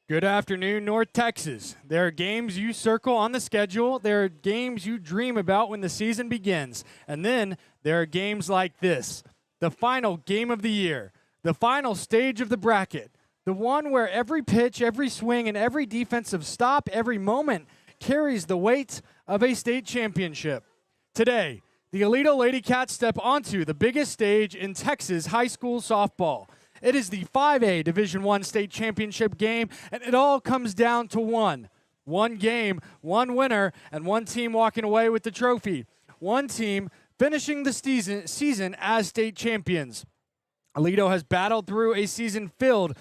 Good afternoon, North Texas. There are games you circle on the schedule. There are games you dream about when the season begins. And then there are games like this, the final game of the year, the final stage of the bracket, the one where every pitch, every swing, and every defensive stop, every moment carries the weight of a state championship. Today, the Aledo Ladycats step onto the biggest stage in Texas high school softball. It is the 5A Division I state championship game, and it all comes down to one. One game, one winner, and one team walking away with the trophy. One team finishing the season as state champions. Aledo has battled through a season filled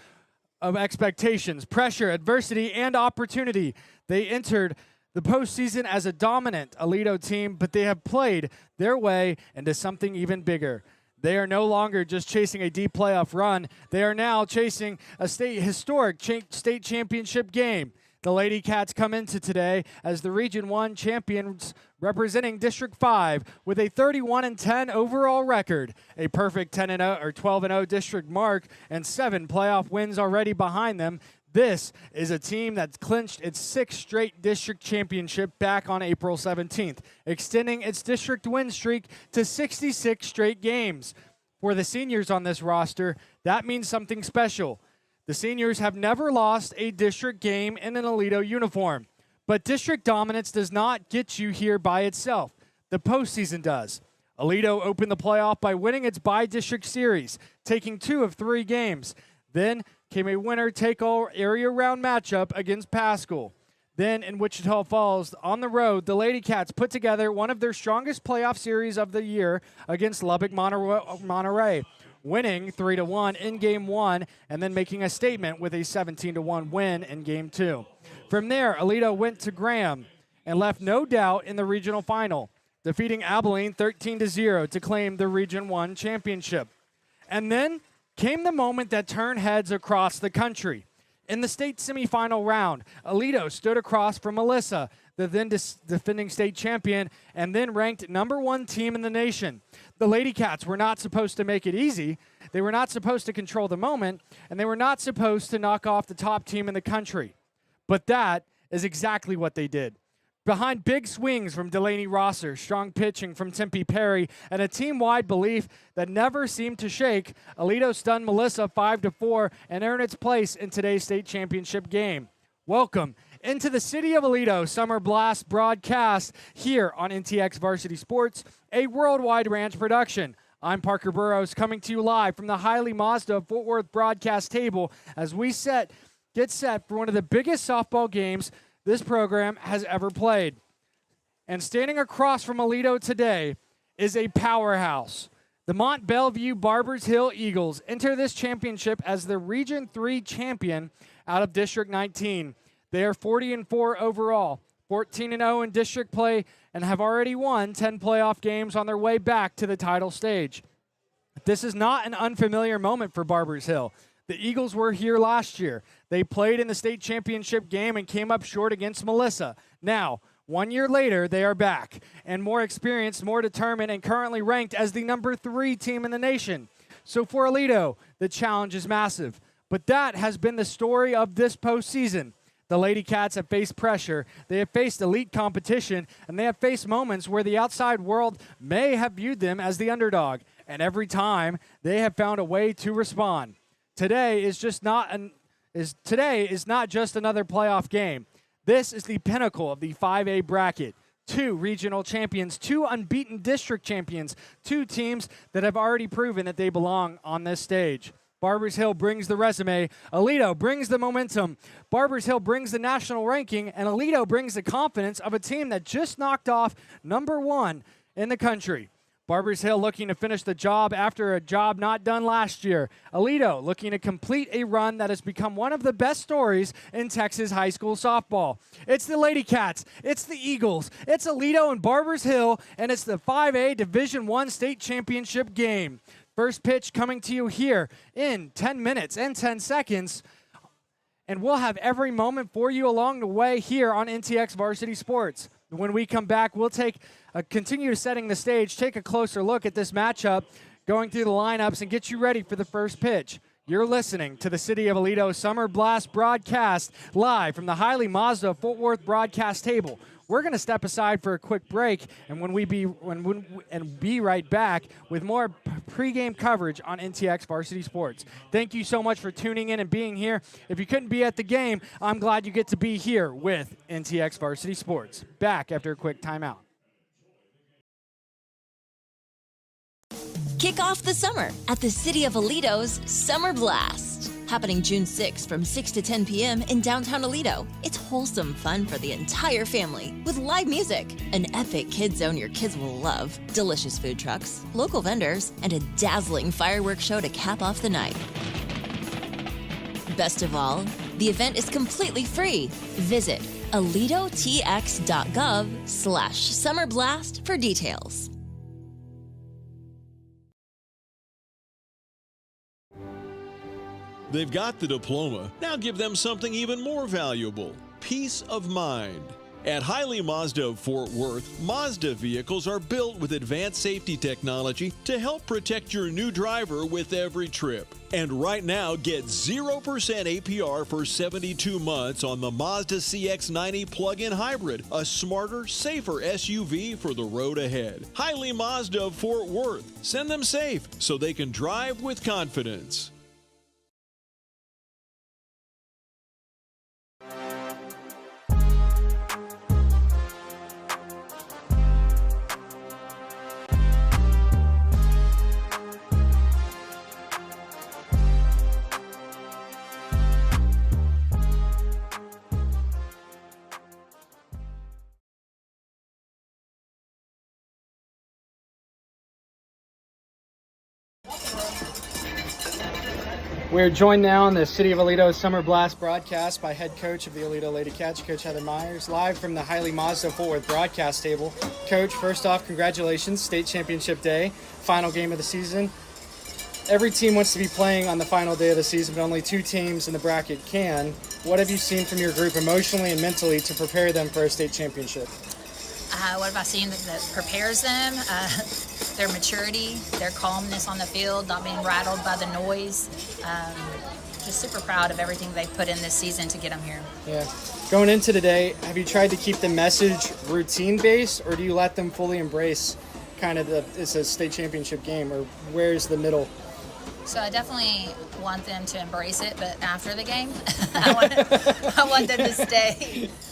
of expectations, pressure, adversity, and opportunity. They entered the postseason as a dominant Aledo team, but they have played their way into something even bigger. They are no longer just chasing a deep playoff run. They are now chasing a historic state championship game. The Ladycats come into today as the Region 1 champions representing District 5 with a 31-10 overall record, a perfect 10-0 or 12-0 district mark, and 7 playoff wins already behind them. This is a team that's clinched its 6th straight district championship back on April 17th, extending its district win streak to 66 straight games. For the seniors on this roster, that means something special. The seniors have never lost a district game in an Aledo uniform, but district dominance does not get you here by itself. The postseason does. Aledo opened the playoff by winning its bi-district series, taking 2 of 3 games. Then came a winner-take-all area-round matchup against Pascal. Then in Wichita Falls, on the road, the Ladycats put together one of their strongest playoff series of the year against Lubbock Monterey, winning 3-1 in Game 1 and then making a statement with a 17-1 win in Game 2. From there, Aledo went to Graham and left no doubt in the regional final, defeating Abilene 13-0 to claim the Region 1 championship. And then came the moment that turned heads across the country. In the state semifinal round, Aledo stood across from Melissa, the then defending state champion, and then ranked #1 team in the nation. The Ladycats were not supposed to make it easy. They were not supposed to control the moment, and they were not supposed to knock off the top team in the country. But that is exactly what they did. Behind big swings from Delaney Rosser, strong pitching from Tempe Perry, and a team-wide belief that never seemed to shake, Aledo stunned Melissa 5-4 and earned its place in today's state championship game. Welcome into the City of Aledo Summer Blast broadcast here on NTX Varsity Sports, a worldwide ranch production. I'm Parker Burrows coming to you live from the Highly Mazda Fort Worth broadcast table as we get set for one of the biggest softball games this program has ever played. And standing across from Aledo today is a powerhouse. The Mont Belvieu Barbers Hill Eagles enter this championship as the Region 3 champion out of District 19. They are 40-4 overall, 14-0 in district play, and have already won 10 playoff games on their way back to the title stage. This is not an unfamiliar moment for Barbers Hill. The Eagles were here last year. They played in the state championship game and came up short against Melissa. Now, 1 year later, they are back and more experienced, more determined, and currently ranked as the #3 team in the nation. So for Aledo, the challenge is massive. But that has been the story of this postseason. The Ladycats have faced pressure, they have faced elite competition, and they have faced moments where the outside world may have viewed them as the underdog. And every time, they have found a way to respond. Today is not just another playoff game. This is the pinnacle of the 5A bracket. 2 regional champions, 2 unbeaten district champions, 2 teams that have already proven that they belong on this stage. Barbers Hill brings the resume, Aledo brings the momentum, Barbers Hill brings the national ranking, and Aledo brings the confidence of a team that just knocked off #1 in the country. Barbers Hill looking to finish the job after a job not done last year. Aledo looking to complete a run that has become one of the best stories in Texas high school softball. It's the Ladycats, it's the Eagles, it's Aledo and Barbers Hill, and it's the 5A Division I state championship game. First pitch coming to you here in 10 minutes and 10 seconds. And we'll have every moment for you along the way here on NTX Varsity Sports. When we come back, we'll continue setting the stage, take a closer look at this matchup, going through the lineups, and get you ready for the first pitch. You're listening to the City of Aledo Summer Blast broadcast live from the Highly Mazda Fort Worth broadcast table. We're going to step aside for a quick break, and be right back with more pregame coverage on NTX Varsity Sports. Thank you so much for tuning in and being here. If you couldn't be at the game, I'm glad you get to be here with NTX Varsity Sports. Back after a quick timeout. Kick off the summer at the City of Aledo's Summer Blast. Happening June 6th from 6 to 10 p.m. in downtown Aledo. It's wholesome fun for the entire family with live music, an epic kid zone your kids will love, delicious food trucks, local vendors, and a dazzling fireworks show to cap off the night. Best of all, the event is completely free. Visit aledotx.gov/summerblast for details. They've got the diploma. Now give them something even more valuable: peace of mind. At Highly Mazda of Fort Worth, Mazda vehicles are built with advanced safety technology to help protect your new driver with every trip. And right now, get 0% APR for 72 months on the Mazda CX-90 plug-in hybrid, a smarter, safer SUV for the road ahead. Highly Mazda of Fort Worth. Send them safe so they can drive with confidence. We're joined now on the City of Aledo Summer Blast broadcast by head coach of the Aledo Ladycats, Coach Heather Myers, live from the Highly Mazda Fort Worth broadcast table. Coach, first off, congratulations, state championship day, final game of the season. Every team wants to be playing on the final day of the season, but only 2 teams in the bracket can. What have you seen from your group emotionally and mentally to prepare them for a state championship? What have I seen that prepares them? Their maturity, their calmness on the field, not being rattled by the noise. Just super proud of everything they've put in this season to get them here. Yeah. Going into today, have you tried to keep the message routine-based, or do you let them fully embrace kind of it's a state championship game, or where's the middle? So I definitely want them to embrace it, but after the game, I want them to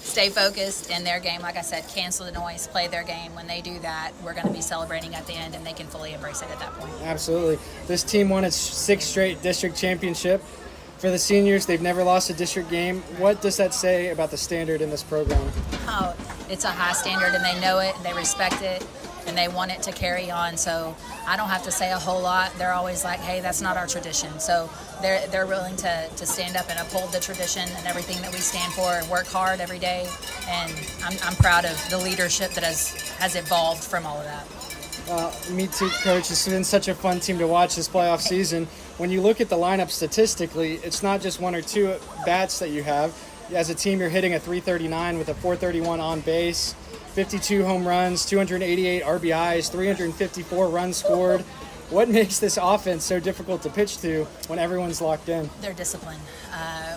stay focused in their game. Like I said, cancel the noise, play their game. When they do that, we're going to be celebrating at the end, and they can fully embrace it at that point. Absolutely. This team won its 6th straight district championship. For the seniors, they've never lost a district game. What does that say about the standard in this program? Oh, it's a high standard, and they know it, and they respect it, and they want it to carry on. So I don't have to say a whole lot. They're always like, hey, that's not our tradition. So they're willing to stand up and uphold the tradition and everything that we stand for and work hard every day. And I'm proud of the leadership that has evolved from all of that. Me too, Coach. It's been such a fun team to watch this playoff season. When you look at the lineup statistically, it's not just 1 or 2 bats that you have. As a team, you're hitting a .339 with a .431 on base, 52 home runs, 288 RBIs, 354 runs scored. What makes this offense so difficult to pitch to when everyone's locked in? Their discipline.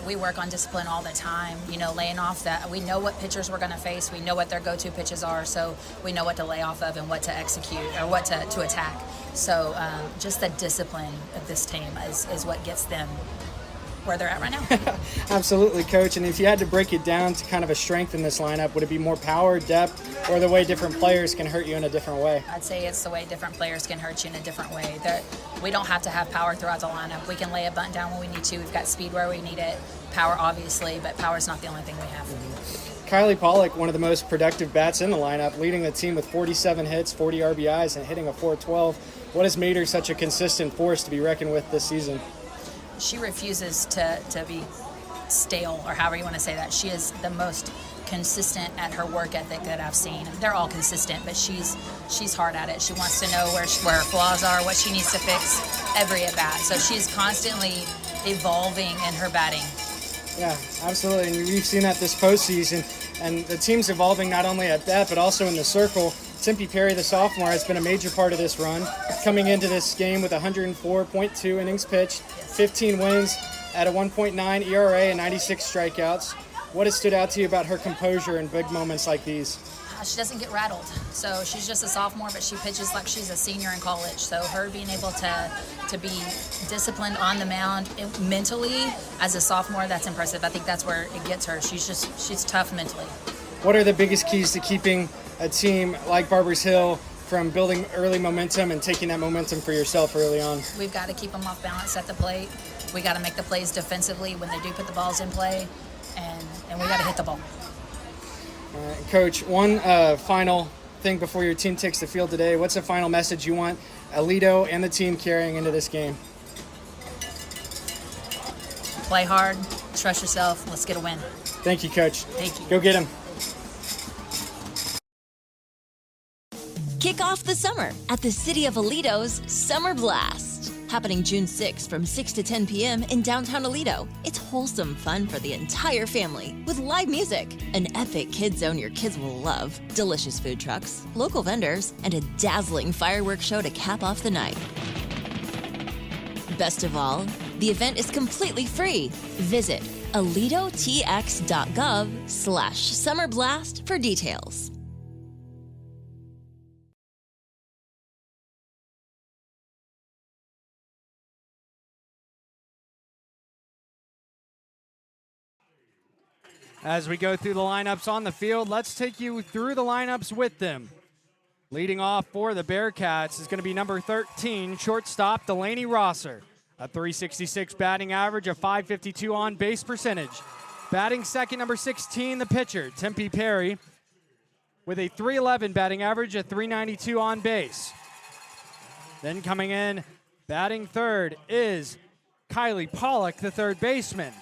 We work on discipline all the time, laying off that. We know what pitchers we're going to face. We know what their go-to pitches are, so we know what to lay off of and what to execute or what to attack. So just the discipline of this team is what gets them where they're at right now. Absolutely, Coach. And if you had to break it down to kind of a strength in this lineup, would it be more power, depth, or the way different players can hurt you in a different way? I'd say it's the way different players can hurt you in a different way. We don't have to have power throughout the lineup. We can lay a bunt down when we need to. We've got speed where we need it. Power, obviously, but power is not the only thing we have. Kylie Pollock, one of the most productive bats in the lineup, leading the team with 47 hits, 40 RBIs, and hitting a .412. What has made her such a consistent force to be reckoned with this season? She refuses to be stale, or however you want to say that. She is the most consistent at her work ethic that I've seen. They're all consistent, but she's hard at it. She wants to know where her flaws are, what she needs to fix every at bat. So she's constantly evolving in her batting. Yeah, absolutely. And we've seen that this postseason. And the team's evolving not only at bat, but also in the circle. Tempe Perry, the sophomore, has been a major part of this run, coming into this game with 104.2 innings pitched, 15 wins at a 1.9 ERA and 96 strikeouts. What has stood out to you about her composure in big moments like these? She doesn't get rattled. So she's just a sophomore, but she pitches like she's a senior in college. So her being able to be disciplined on the mound mentally as a sophomore, that's impressive. I think that's where it gets her. She's tough mentally. What are the biggest keys to keeping a team like Barbers Hill from building early momentum and taking that momentum for yourself early on? We've got to keep them off balance at the plate. We got to make the plays defensively when they do put the balls in play, and we got to hit the ball. Coach, one final thing before your team takes the field today. What's the final message you want Aledo and the team carrying into this game? Play hard, trust yourself, let's get a win. Thank you, Coach. Thank you. Go get him. Kick off the summer at the City of Aledo's Summer Blast. Happening June 6th from 6 to 10 p.m. in downtown Aledo. It's wholesome fun for the entire family with live music, an epic kid zone your kids will love, delicious food trucks, local vendors, and a dazzling fireworks show to cap off the night. Best of all, the event is completely free. Visit aledotx.gov/summerblast for details. As we go through the lineups on the field, let's take you through the lineups with them. Leading off for the Bearcats is going to be number 13, shortstop Delaney Rosser. A 366 batting average, a 552 on base percentage. Batting second, number 16, the pitcher, Tempe Perry, with a 311 batting average, a 392 on base. Then coming in, batting third is Kylie Pollock, the third baseman.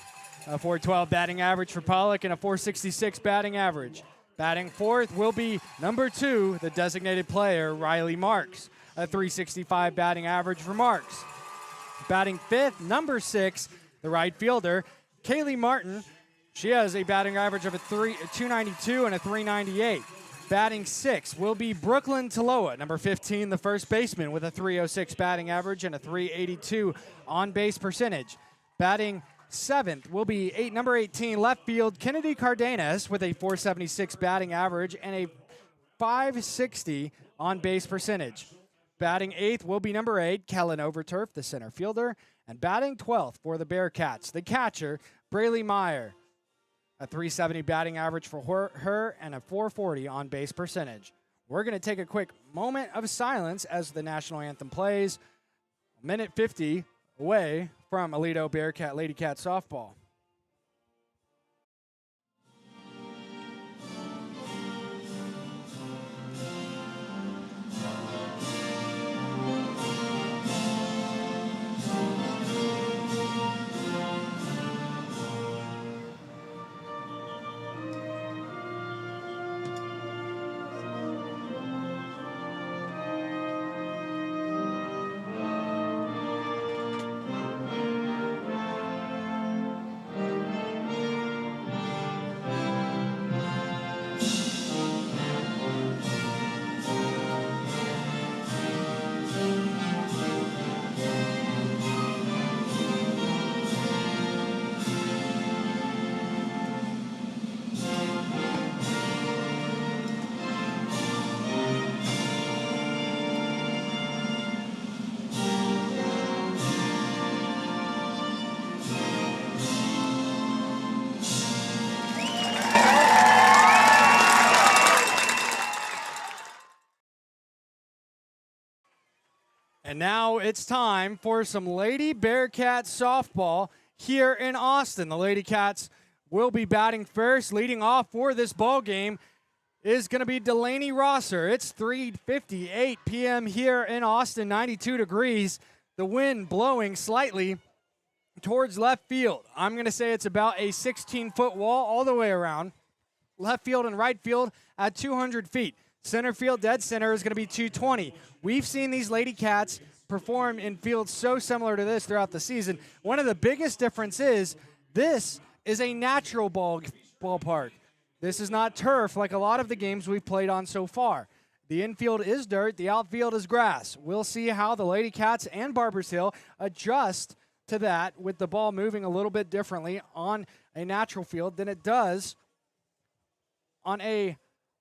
A 412 batting average for Pollock and a 466 batting average. Batting fourth will be number 2, the designated player, Riley Marks. A 365 batting average for Marks. Batting fifth, number 6, the right fielder, Kaylee Martin. She has a batting average of a 292 and a 398. Batting sixth will be Brooklyn Taloa, number 15, the first baseman, with a 306 batting average and a 382 on base percentage. Batting seventh will be number 18, left field, Kennedy Cardenas, with a 476 batting average and a 560 on base percentage. Batting eighth will be number 8, Kellen Overturf, the center fielder. And batting 12th for the Bearcats, the catcher, Braylee Meyer. A 370 batting average for her and a 440 on base percentage. We're going to take a quick moment of silence as the national anthem plays. A minute 50 away from Aledo Bearcat Ladycat softball. And now it's time for some Lady Bearcat softball here in Austin. The Ladycats will be batting first. Leading off for this ball game is going to be Delaney Rosser. It's 3:58 p.m. here in Austin, 92 degrees. The wind blowing slightly towards left field. I'm going to say it's about a 16-foot wall all the way around. Left field and right field at 200 feet. Center field, dead center, is going to be 220. We've seen these Ladycats perform in fields so similar to this throughout the season. One of the biggest differences is this is a natural ballpark. This is not turf like a lot of the games we've played on so far. The infield is dirt, the outfield is grass. We'll see how the Ladycats and Barbers Hill adjust to that with the ball moving a little bit differently on a natural field than it does on a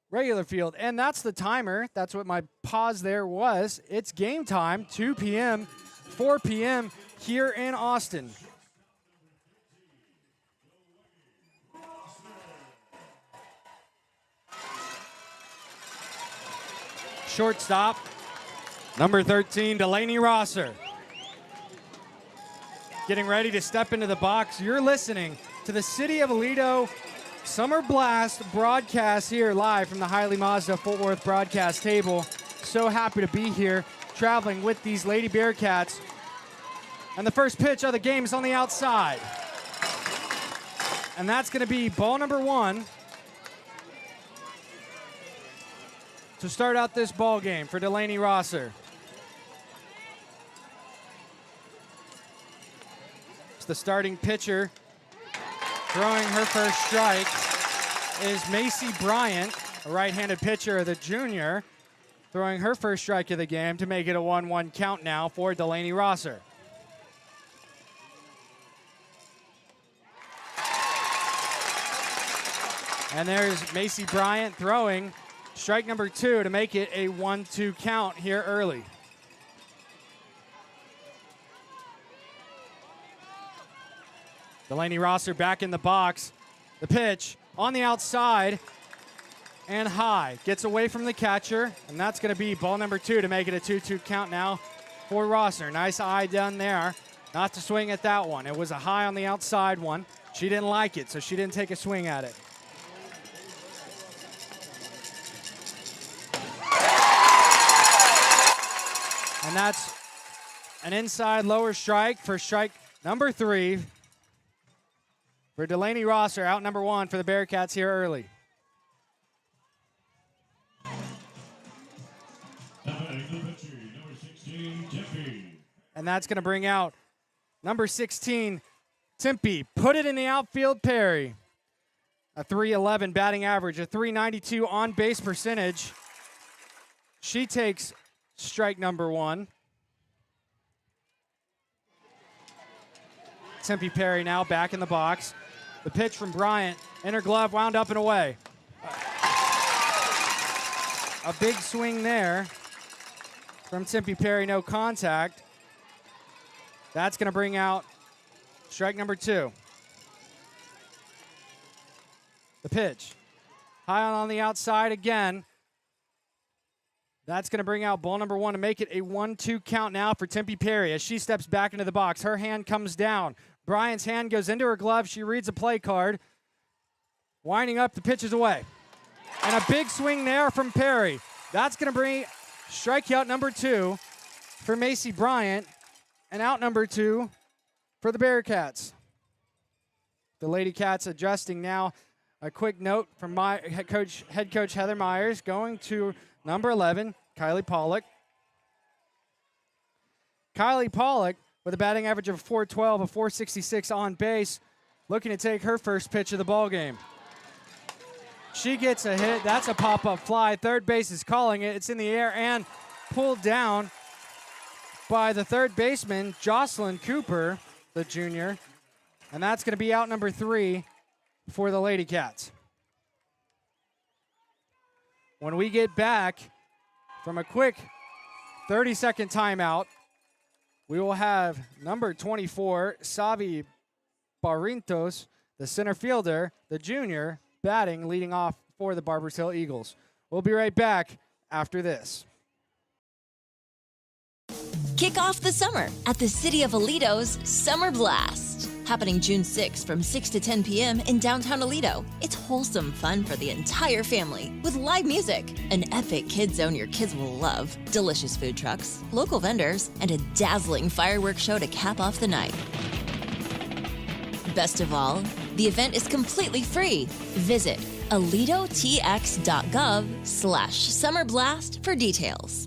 regular field. And that's the timer. That's what my pause there was. It's game time, 2 p.m., 4 p.m. here in Austin. Shortstop, number 13, Delaney Rosser. Getting ready to step into the box. You're listening to the City of Aledo Summer Blast broadcast here live from the Hiley Mazda Fort Worth broadcast table. So happy to be here traveling with these Lady Bearcats. And the first pitch of the game is on the outside. And that's going to be ball number 1 to start out this ball game for Delaney Rosser. It's the starting pitcher. Throwing her first strike is Macy Bryant, a right-handed pitcher, the junior, throwing her first strike of the game to make it a 1-1 count now for Delaney Rosser. And there's Macy Bryant throwing strike number 2 to make it a 1-2 count here early. Delaney Rosser back in the box. The pitch on the outside and high. Gets away from the catcher, and that's going to be ball number 2 to make it a 2-2 count now for Rosser. Nice eye down there. Not to swing at that one. It was a high on the outside one. She didn't like it, so she didn't take a swing at it. And that's an inside lower strike for strike number 3 for Delaney Rosser, out number 1 for the Bearcats here early. And that's going to bring out number 16, Tempe. Put it in the outfield, Perry. A .311 batting average, a .392 on-base percentage. She takes strike number 1. Tempe Perry now back in the box. The pitch from Bryant, in her glove, wound up and away. A big swing there from Tempe Perry, no contact. That's going to bring out strike number 2. The pitch, high on the outside again. That's going to bring out ball number 1 to make it a 1-2 count now for Tempe Perry as she steps back into the box. Her hand comes down. Bryant's hand goes into her glove. She reads a play card. Winding up, the pitch is away. And a big swing there from Perry. That's going to bring strikeout number 2 for Macy Bryant and out number 2 for the Bearcats. The Ladycats adjusting now. A quick note from my head coach Heather Myers going to number 11, Kylie Pollock. Kylie Pollock with a batting average of 412, a 466 on base, looking to take her first pitch of the ball game. She gets a hit. That's a pop-up fly. Third base is calling it. It's in the air and pulled down by the third baseman, Jocelyn Cooper, the junior. And that's going to be out number 3 for the Ladycats. When we get back from a quick 30-second timeout, we will have number 24, Savi Barrientos, the center fielder, the junior, batting, leading off for the Barbers Hill Eagles. We'll be right back after this. Kick off the summer at the City of Aledo's Summer Blast. Happening June 6th from 6 to 10 p.m. in downtown Aledo. It's wholesome fun for the entire family with live music, an epic kid zone your kids will love, delicious food trucks, local vendors, and a dazzling fireworks show to cap off the night. Best of all, the event is completely free. Visit aledotx.gov/summerblast for details.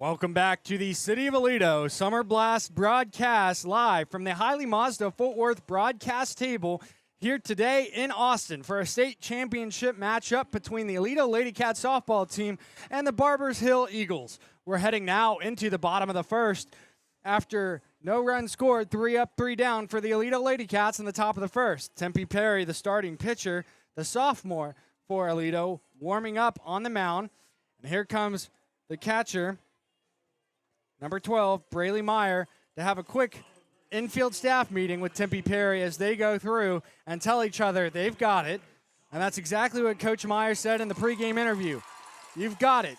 Welcome back to the City of Aledo Summer Blast broadcast live from the Highly Mazda Fort Worth broadcast table here today in Austin for a state championship matchup between the Aledo Ladycats softball team and the Barbers Hill Eagles. We're heading now into the bottom of the first after no runs scored, 3 up, 3 down for the Aledo Ladycats in the top of the first. Tempe Perry, the starting pitcher, the sophomore for Aledo, warming up on the mound. And here comes the catcher, number 12, Braley Meyer, to have a quick infield staff meeting with Tempe Perry as they go through and tell each other they've got it. And that's exactly what Coach Meyer said in the pregame interview. You've got it.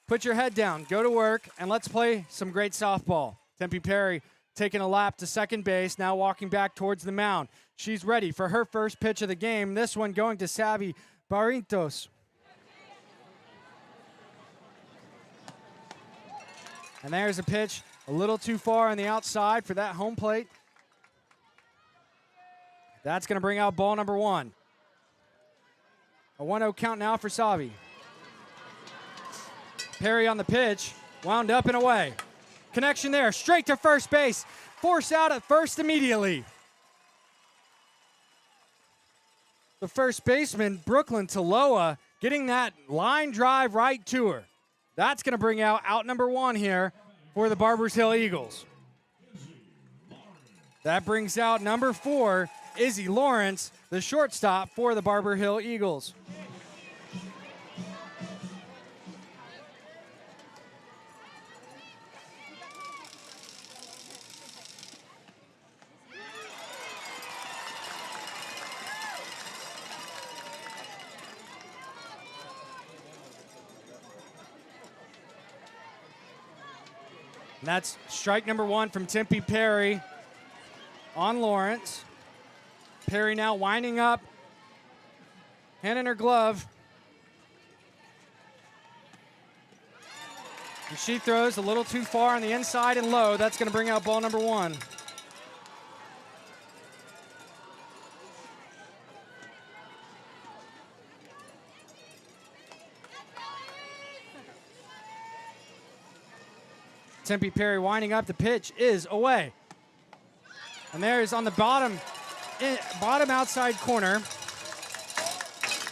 Put your head down, go to work, and let's play some great softball. Tempe Perry taking a lap to second base, now walking back towards the mound. She's ready for her first pitch of the game. This one going to Savvy Barrientos. And there's a pitch a little too far on the outside for that home plate. That's going to bring out ball number 1. A 1-0 count now for Savi. Perry on the pitch, wound up and away. Connection there, straight to first base. Force out at first immediately. The first baseman, Brooklyn Taloa, getting that line drive right to her. That's going to bring out number 1 here for the Barbers Hill Eagles. That brings out number 4, Izzy Lawrence, the shortstop for the Barbers Hill Eagles. And that's strike number 1 from Tempe Perry on Lawrence. Perry now winding up, hand in her glove. And she throws a little too far on the inside and low. That's going to bring out ball number 1. Tempe Perry winding up. The pitch is away. And there's on the bottom outside corner.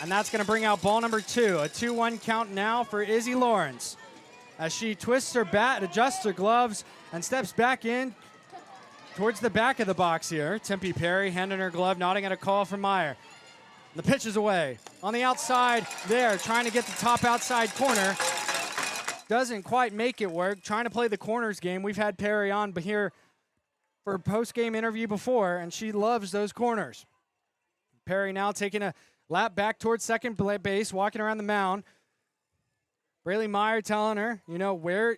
And that's going to bring out ball number 2. A 2-1 count now for Izzy Lawrence. As she twists her bat, adjusts her gloves, and steps back in towards the back of the box here. Tempe Perry, hand in her glove, nodding at a call from Meyer. The pitch is away. On the outside there, trying to get the top outside corner. Doesn't quite make it work. Trying to play the corners game. We've had Perry on here for a post-game interview before, and she loves those corners. Perry now taking a lap back towards second base, walking around the mound. Braley Meyer telling her, where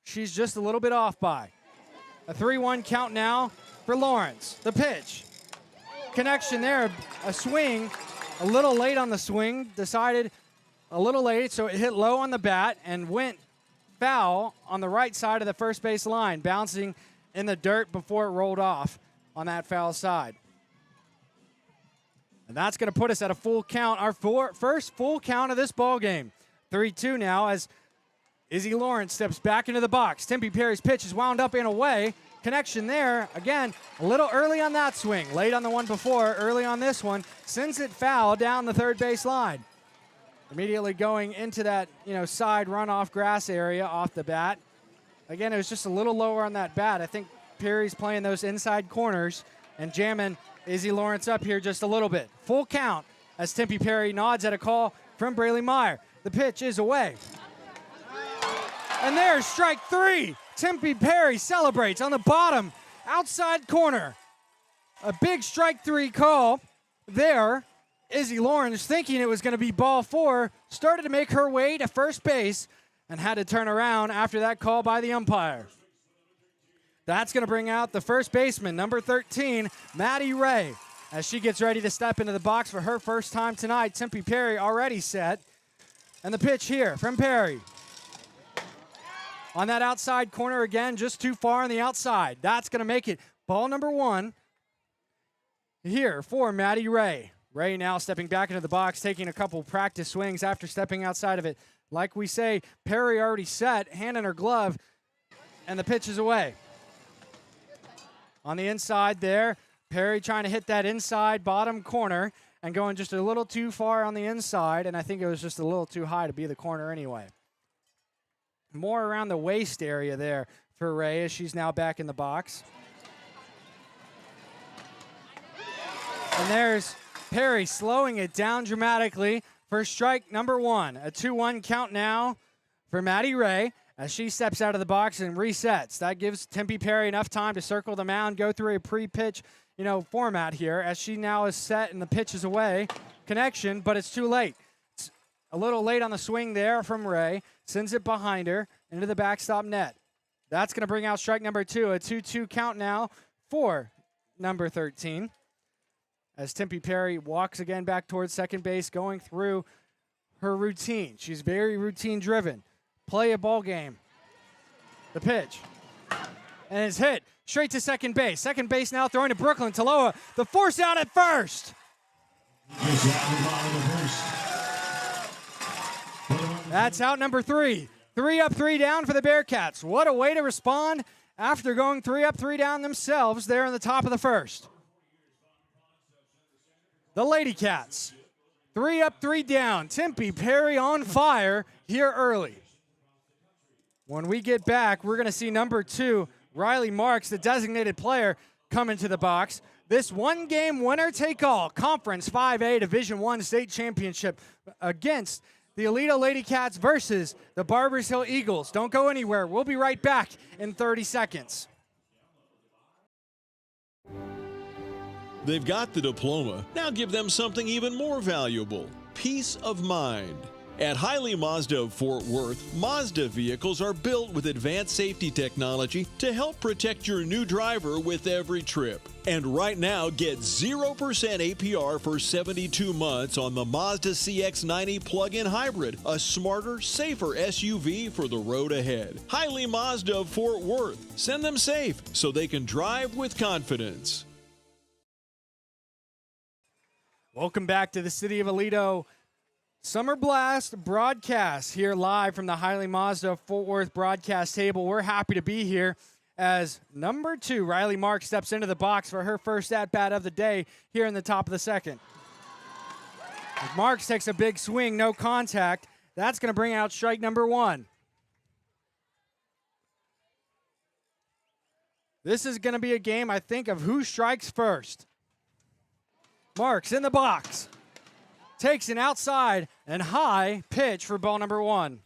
she's just a little bit off by. A 3-1 count now for Lawrence. The pitch. Connection there. A swing. A little late on the swing. Decided a little late, so it hit low on the bat and went foul on the right side of the first base line, bouncing in the dirt before it rolled off on that foul side. And that's going to put us at a full count, our first full count of this ball game. 3-2 now as Izzy Lawrence steps back into the box. Tempe Perry's pitch is wound up and away. Connection there. Again, a little early on that swing. Late on the one before, early on this one. Sends it foul down the third base line. Immediately going into that, side runoff grass area off the bat. Again, it was just a little lower on that bat. I think Perry's playing those inside corners and jamming Izzy Lawrence up here just a little bit. Full count as Tempe Perry nods at a call from Braley Meyer. The pitch is away. And there's strike 3. Tempe Perry celebrates on the bottom outside corner. A big strike 3 call there. Izzy Lawrence, thinking it was going to be ball 4, started to make her way to first base and had to turn around after that call by the umpire. That's going to bring out the first baseman, number 13, Maddie Ray, as she gets ready to step into the box for her first time tonight. Tempe Perry already set. And the pitch here from Perry. On that outside corner again, just too far on the outside. That's going to make it ball number 1 here for Maddie Ray. Ray now stepping back into the box, taking a couple practice swings after stepping outside of it. Like we say, Perry already set, hand in her glove, and the pitch is away. On the inside there, Perry trying to hit that inside bottom corner and going just a little too far on the inside, and I think it was just a little too high to be the corner anyway. More around the waist area there for Ray as she's now back in the box. And there's Perry slowing it down dramatically for strike number one. A 2-1 count now for Maddie Ray as she steps out of the box and resets. That gives Tempe Perry enough time to circle the mound, go through a pre-pitch, format here as she now is set and the pitch is away. Connection, but it's too late. It's a little late on the swing there from Ray. Sends it behind her into the backstop net. That's going to bring out strike number two. A 2-2 count now for number 13. As Tempe Perry walks again back towards second base, going through her routine. She's very routine driven. Play a ball game. The pitch. And it's hit straight to second base. Second base now throwing to Brooklyn. Taloa, the force out at first. That's out number 3. 3 up, 3 down for the Bearcats. What a way to respond after going 3 up, 3 down themselves there in the top of the first. The Ladycats, 3 up, 3 down. Tempe Perry on fire here early. When we get back, we're going to see number 2, Riley Marks, the designated player, come into the box. This one-game winner-take-all Conference 5A Division I state championship against the Aledo Ladycats versus the Barbers Hill Eagles. Don't go anywhere. We'll be right back in 30 seconds. They've got the diploma. Now give them something even more valuable: peace of mind. At Hiley Mazda of Fort Worth, Mazda vehicles are built with advanced safety technology to help protect your new driver with every trip. And right now, get 0% APR for 72 months on the Mazda CX-90 plug-in hybrid, a smarter, safer SUV for the road ahead. Hiley Mazda of Fort Worth. Send them safe so they can drive with confidence. Welcome back to the City of Aledo Summer Blast broadcast here live from the Hiley Mazda Fort Worth broadcast table. We're happy to be here as number 2, Riley Marks, steps into the box for her first at-bat of the day here in the top of the second. Marks takes a big swing, no contact. That's going to bring out strike number 1. This is going to be a game, I think, of who strikes first. Marks in the box. Takes an outside and high pitch for ball number 1.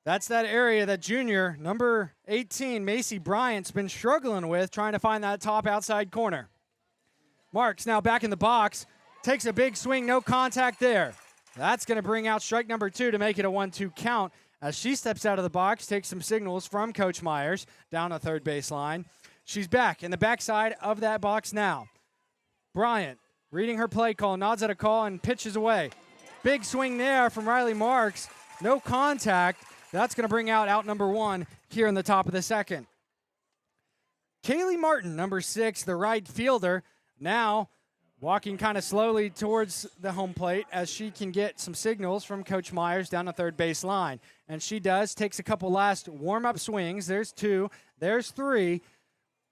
That's that area that junior, number 18, Macy Bryant's been struggling with, trying to find that top outside corner. Marks now back in the box. Takes a big swing, no contact there. That's going to bring out strike number 2 to make it a 1-2 count as she steps out of the box, takes some signals from Coach Myers down the third baseline. She's back in the backside of that box now. Bryant, reading her play call, nods at a call and pitches away. Big swing there from Riley Marks. No contact. That's going to bring out number 1 here in the top of the second. Kaylee Martin, number 6, the right fielder, now walking kind of slowly towards the home plate as she can get some signals from Coach Myers down the third base line. And she does, takes a couple last warm-up swings. There's 2, there's 3.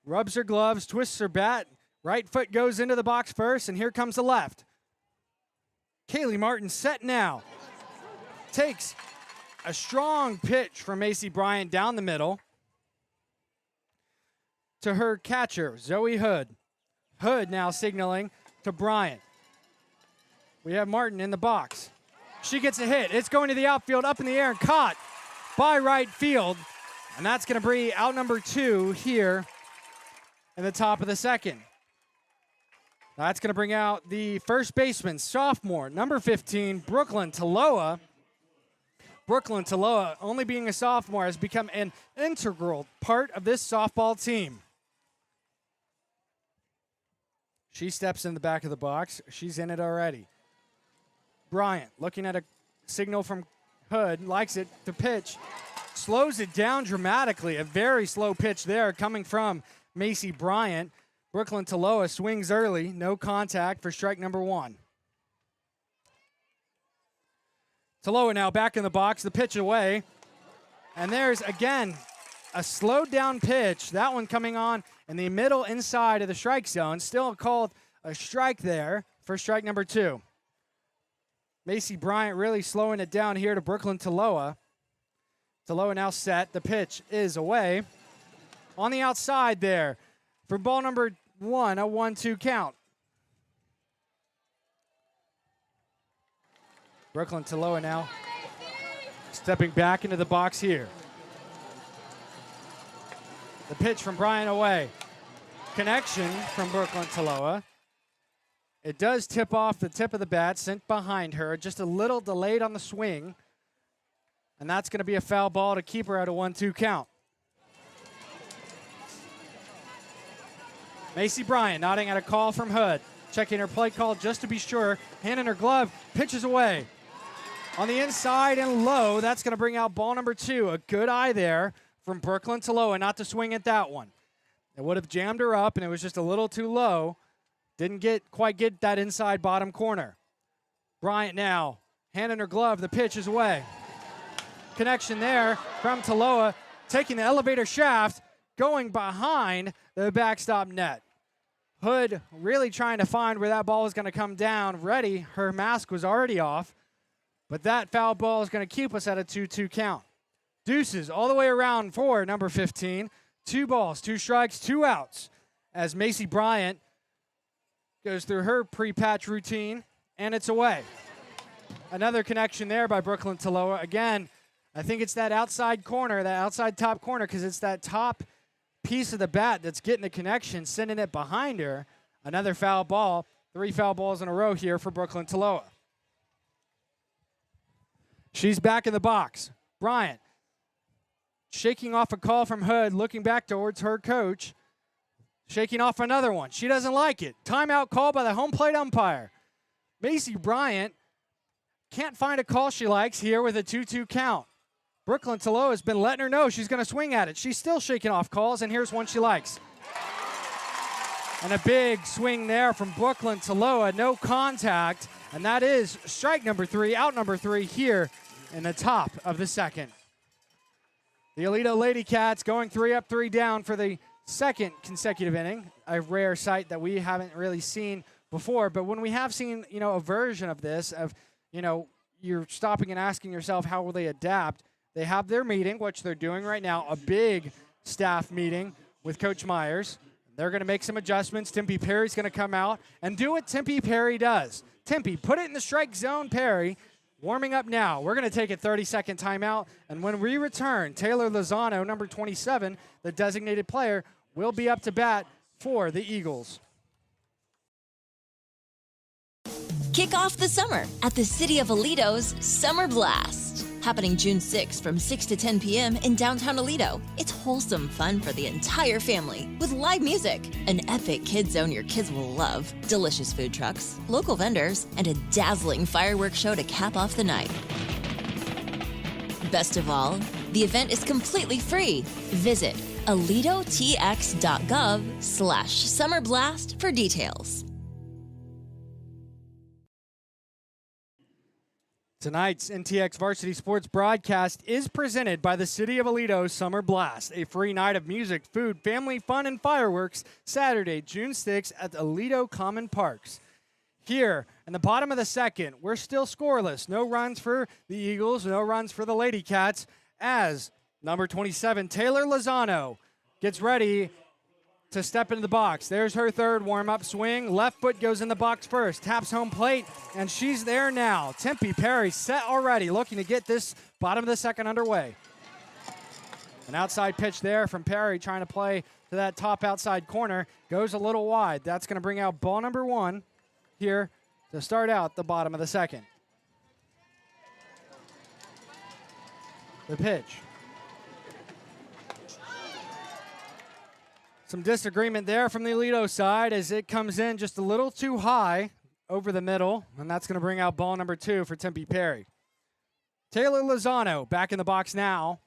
Rubs her gloves, twists her bat. Right foot goes into the box first, and here comes the left. Kaylee Martin set now. Takes a strong pitch from Macy Bryant down the middle to her catcher, Zoe Hood. Hood now signaling to Bryant. We have Martin in the box. She gets a hit. It's going to the outfield, up in the air, and caught by right field. And that's going to bring out number 2 here in the top of the second. That's going to bring out the first baseman, sophomore, number 15, Brooklyn Taloa. Brooklyn Taloa, only being a sophomore, has become an integral part of this softball team. She steps in the back of the box. She's in it already. Bryant, looking at a signal from Hood, likes it to pitch. Slows it down dramatically. A very slow pitch there coming from Macy Bryant. Brooklyn Taloa swings early, no contact for strike number 1. Taloa now back in the box, the pitch away. And there's, again, a slowed down pitch. That one coming on in the middle inside of the strike zone. Still called a strike there for strike number 2. Macy Bryant really slowing it down here to Brooklyn Taloa. Taloa now set. The pitch is away. On the outside there for ball number 1, a 1-2 count. Brooklyn Taloa now stepping back into the box here. The pitch from Bryant away. Connection from Brooklyn Taloa. It does tip off the tip of the bat, sent behind her, just a little delayed on the swing. And that's going to be a foul ball to keep her at a 1-2 count. Macy Bryant nodding at a call from Hood. Checking her play call just to be sure. Hand in her glove, pitches away. On the inside and low, that's going to bring out ball number 2. A good eye there from Brooklyn Taloa not to swing at that one. It would have jammed her up, and it was just a little too low. Didn't quite get that inside bottom corner. Bryant now, hand in her glove, the pitch is away. Connection there from Taloa, taking the elevator shaft, going behind the backstop net. Hood really trying to find where that ball was going to come down. Ready, her mask was already off, but that foul ball is going to keep us at a 2-2 count. Deuces all the way around for number 15. 2 balls, 2 strikes, 2 outs as Macy Bryant goes through her pre-patch routine, and it's away. Another connection there by Brooklyn Taloa. Again, I think it's that outside corner, that outside top corner, because it's that top piece of the bat that's getting the connection, sending it behind her. Another foul ball. 3 foul balls in a row here for Brooklyn Taloa. She's back in the box. Bryant shaking off a call from Hood, looking back towards her coach. Shaking off another one. She doesn't like it. Timeout call by the home plate umpire. Macy Bryant can't find a call she likes here with a 2-2 count. Brooklyn Taloa has been letting her know she's going to swing at it. She's still shaking off calls, and here's one she likes. And a big swing there from Brooklyn Taloa. No contact, and that is strike number 3, out number 3 here in the top of the second. The Aledo Ladycats going 3 up, 3 down for the second consecutive inning, a rare sight that we haven't really seen before. But when we have seen, a version of this, of, you're stopping and asking yourself, how will they adapt? They have their meeting, which they're doing right now, a big staff meeting with Coach Myers. They're going to make some adjustments. Tempe Perry's going to come out and do what Tempe Perry does. Tempe, put it in the strike zone, Perry. Warming up now. We're going to take a 30-second timeout, and when we return, Taylor Lozano, number 27, the designated player, will be up to bat for the Eagles. Kick off the summer at the City of Aledo's Summer Blast. Happening June 6th from 6 to 10 p.m. in downtown Aledo. It's wholesome fun for the entire family with live music, an epic kid zone your kids will love, delicious food trucks, local vendors, and a dazzling fireworks show to cap off the night. Best of all, the event is completely free. Visit aledotx.gov/summerblast for details. Tonight's NTX Varsity Sports broadcast is presented by the City of Aledo Summer Blast, a free night of music, food, family fun, and fireworks Saturday, June 6th at Aledo Common Parks. Here, in the bottom of the second, we're still scoreless. No runs for the Eagles, no runs for the Ladycats, as number 27, Taylor Lozano, gets ready to step into the box. There's her third warm-up swing. Left foot goes in the box first. Taps home plate, and she's there now. Tempe Perry set already, looking to get this bottom of the second underway. An outside pitch there from Perry, trying to play to that top outside corner. Goes a little wide. That's going to bring out ball number 1 here to start out the bottom of the second. The pitch. Some disagreement there from the Aledo side as it comes in just a little too high over the middle, and that's going to bring out ball number 2 for Tempe Perry. Taylor Lozano back in the box now.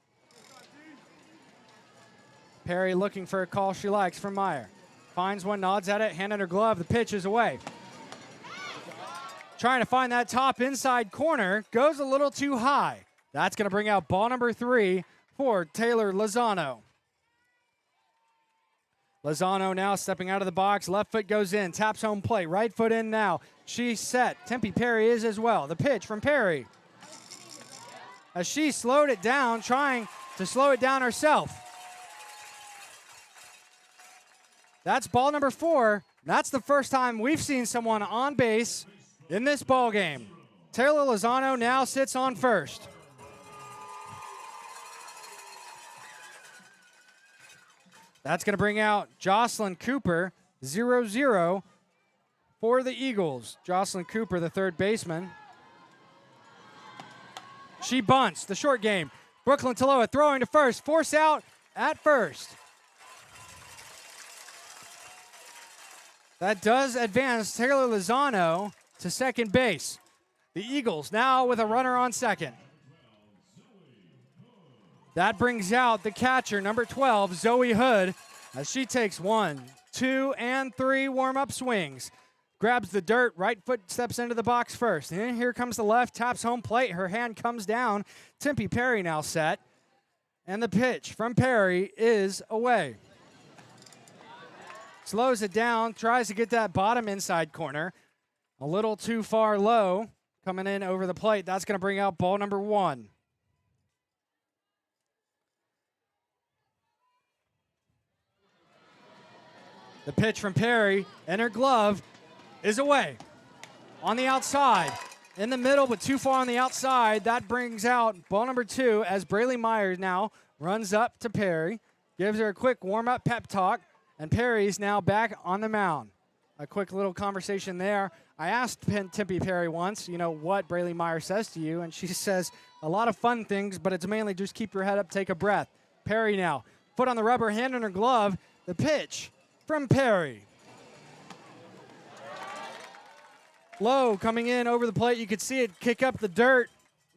Perry looking for a call she likes from Meyer. finds one, nods at it, hand in her glove. The pitch is away. Trying to find that top inside corner, goes a little too high. That's going to bring out ball number 3 for Taylor Lozano. Lozano now stepping out of the box. Left foot goes in, taps home plate. Right foot in now. She's set. Tempe Perry is as well. The pitch from Perry. As she slowed it down, trying to slow it down herself. That's ball number 4. That's the first time we've seen someone on base in this ball game. Taylor Lozano now sits on first. That's going to bring out Jocelyn Cooper, 0-0 for the Eagles. Jocelyn Cooper, the third baseman. She bunts, the short game. Brooklyn Taloa throwing to first, force out at first. That does advance Taylor Lozano to second base. The Eagles now with a runner on second. That brings out the catcher, number 12, Zoe Hood, as she takes 1, 2, and 3 warm-up swings. Grabs the dirt, right foot steps into the box first. And then here comes the left, taps home plate. Her hand comes down. Tempe Perry now set. And the pitch from Perry is away. Slows it down, tries to get that bottom inside corner. A little too far low, coming in over the plate. That's going to bring out ball number 1. The pitch from Perry, and her glove is away. On the outside, in the middle, but too far on the outside. That brings out ball number 2 as Braylee Myers now runs up to Perry, gives her a quick warm-up pep talk, and Perry's now back on the mound. A quick little conversation there. I asked Tempe Perry once, what Braylee Myers says to you, and she says a lot of fun things, but it's mainly just keep your head up, take a breath. Perry now, foot on the rubber, hand in her glove. The pitch from Perry. Low coming in over the plate. You could see it kick up the dirt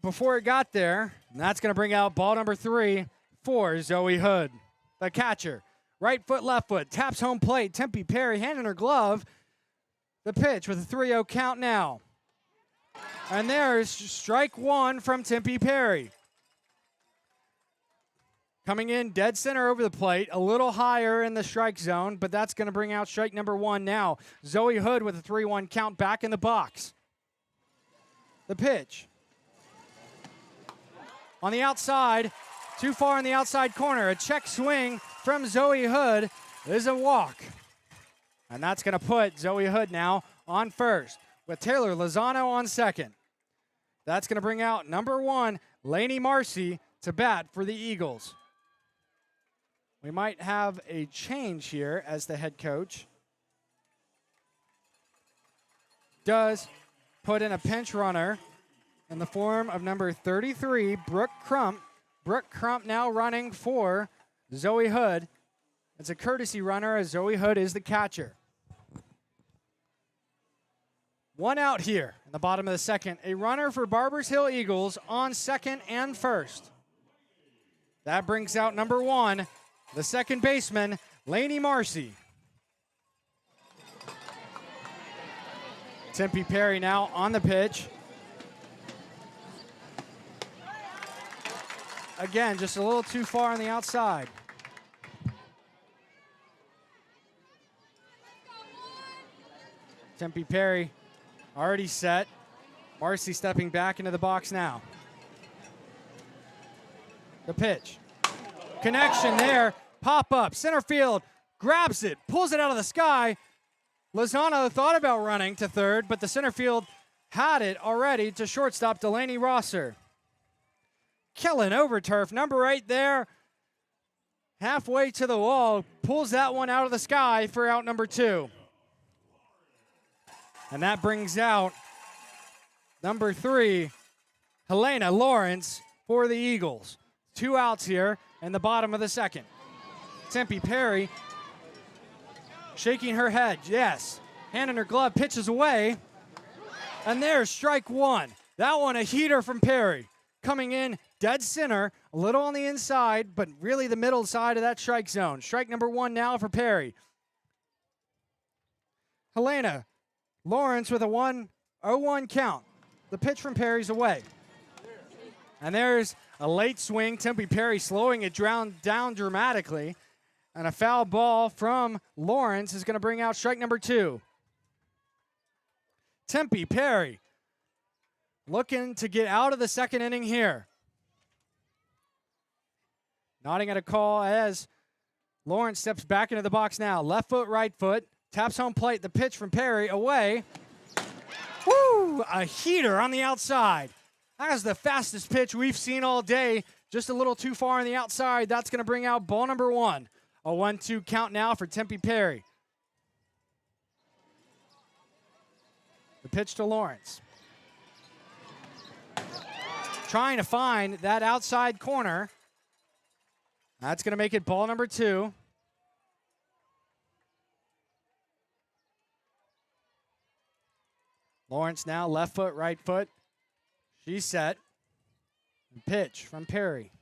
before it got there. And that's going to bring out ball number 3 for Zoe Hood, the catcher. Right foot, left foot, taps home plate. Tempe Perry, hand in her glove. The pitch with a 3-0 count now. And there's strike 1 from Tempe Perry. Coming in dead center over the plate, a little higher in the strike zone, but that's going to bring out strike number 1 now. Zoe Hood with a 3-1 count back in the box. The pitch. On the outside, too far in the outside corner. A check swing from Zoe Hood is a walk. And that's going to put Zoe Hood now on first with Taylor Lozano on second. That's going to bring out number 1, Lainey Marcy, to bat for the Eagles. We might have a change here as the head coach does put in a pinch runner in the form of number 33, Brooke Crump. Brooke Crump now running for Zoe Hood. It's a courtesy runner as Zoe Hood is the catcher. 1 out here in the bottom of the second. A runner for Barbers Hill Eagles on second and first. That brings out number 1, the second baseman, Lainey Marcy. Tempe Perry now on the pitch. Again, just a little too far on the outside. Tempe Perry already set. Marcy stepping back into the box now. The pitch. Connection there. Pop up. Center field. Grabs it. Pulls it out of the sky. Lozano thought about running to third, but the center field had it already to shortstop Delaney Rosser. Killing over turf. Number 8 there. Halfway to the wall. Pulls that one out of the sky for out number 2. And that brings out number 3, Helena Lawrence for the Eagles. 2 outs here in the bottom of the second. Tempe Perry shaking her head, yes. Hand in her glove, pitches away. And there's strike 1. That one a heater from Perry. Coming in dead center, a little on the inside, but really the middle side of that strike zone. Strike number 1 now for Perry. Helena. Lawrence with a 1-0-1 count. The pitch from Perry's away. And there's a late swing. Tempe Perry slowing it down dramatically. And a foul ball from Lawrence is going to bring out strike number 2. Tempe Perry looking to get out of the second inning here. Nodding at a call as Lawrence steps back into the box now. Left foot, right foot. Taps home plate. The pitch from Perry away. Woo! A heater on the outside. That is the fastest pitch we've seen all day. Just a little too far on the outside. That's going to bring out ball number 1. A 1-2 count now for Tempe Perry. The pitch to Lawrence. Trying to find that outside corner. That's going to make it ball number 2. Lawrence now left foot, right foot. She's set. And pitch from Perry.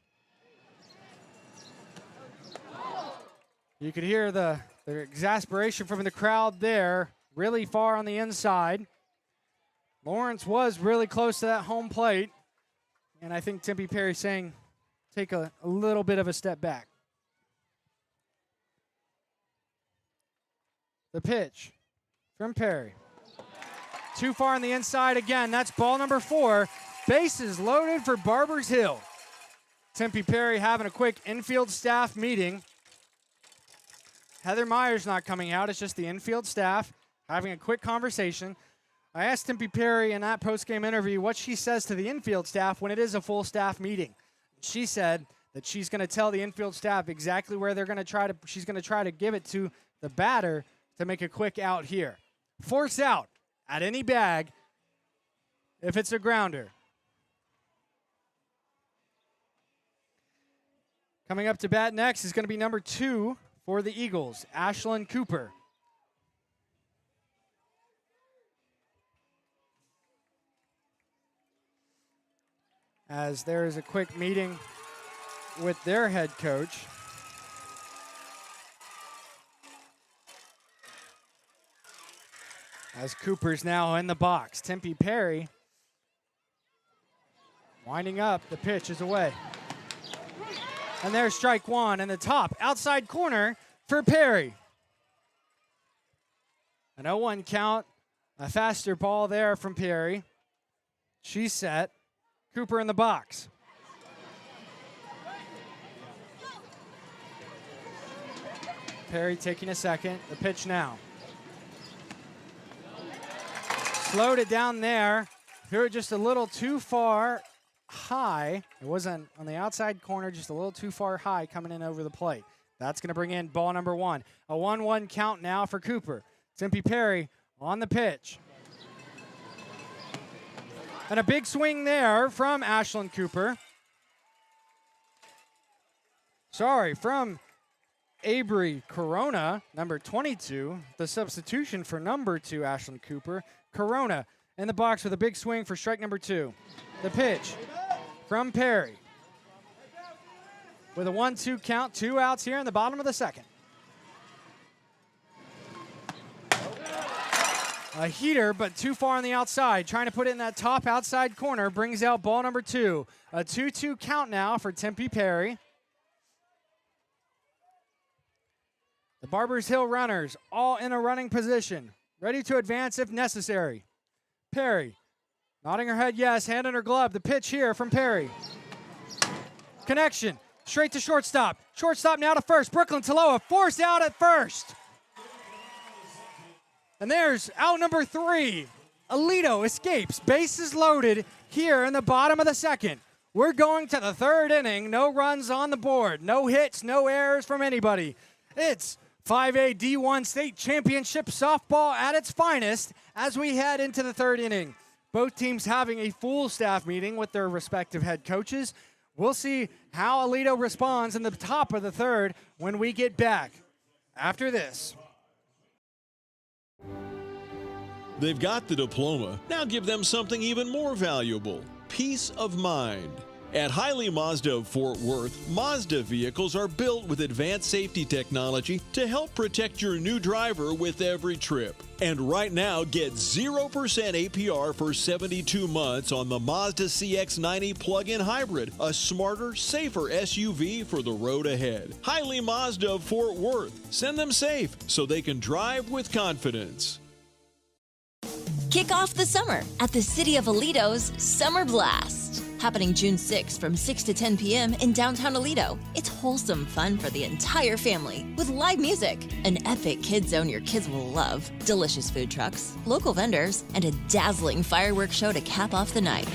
You could hear the exasperation from the crowd there, really far on the inside. Lawrence was really close to that home plate. And I think Tempe Perry saying, take a little bit of a step back. The pitch from Perry. Too far on the inside again. That's ball number 4. Bases loaded for Barbers Hill. Tempe Perry having a quick infield staff meeting. Heather Meyer's not coming out. It's just the infield staff having a quick conversation. I asked Tempe Perry in that post-game interview what she says to the infield staff when it is a full staff meeting. She said that she's going to tell the infield staff exactly where they're going to try to. She's going to try to give it to the batter to make a quick out here. Force out at any bag if it's a grounder. Coming up to bat next is going to be number 2 for the Eagles, Ashlyn Cooper. As there is a quick meeting with their head coach. As Cooper's now in the box. Tempe Perry winding up. The pitch is away. And there's strike 1 in the top outside corner for Perry. An 0-1 count. A faster ball there from Perry. She's set. Cooper in the box. Perry taking a second. The pitch now. Slowed it down there. Threw it just a little too far high. It wasn't on the outside corner, just a little too far high coming in over the plate. That's going to bring in ball number 1. A 1-1 count now for Cooper. Tempe Perry on the pitch. And a big swing there from Ashlyn Cooper. From Avery Corona, number 22. The substitution for number 2, Ashlyn Cooper. Corona in the box with a big swing for strike number 2. The pitch from Perry. With a 1-2 count, 2 outs here in the bottom of the second. A heater, but too far on the outside. Trying to put it in that top outside corner. Brings out ball number 2. A 2-2 count now for Tempe Perry. The Barbers Hill runners all in a running position. Ready to advance if necessary. Perry nodding her head yes. Hand in her glove. The pitch here from Perry. Connection. Straight to shortstop. Shortstop now to first. Brooklyn Taloa forced out at first. And there's out number 3. Aledo escapes. Bases loaded here in the bottom of the second. We're going to the 3rd inning. No runs on the board. No hits, no errors from anybody. It's 5A D1 State Championship softball at its finest as we head into the 3rd inning. Both teams having a full staff meeting with their respective head coaches. We'll see how Aledo responds in the top of the 3rd when we get back after this. They've got the diploma. Now give them something even more valuable: peace of mind. At Hiley Mazda of Fort Worth, Mazda vehicles are built with advanced safety technology to help protect your new driver with every trip. And right now, get 0% APR for 72 months on the Mazda CX-90 plug-in hybrid, a smarter, safer SUV for the road ahead. Hiley Mazda of Fort Worth. Send them safe so they can drive with confidence. Kick off the summer at the City of Aledo's Summer Blast. Happening June 6th from 6 to 10 p.m. in downtown Aledo. It's wholesome fun for the entire family with live music, an epic kids zone your kids will love, delicious food trucks, local vendors, and a dazzling fireworks show to cap off the night.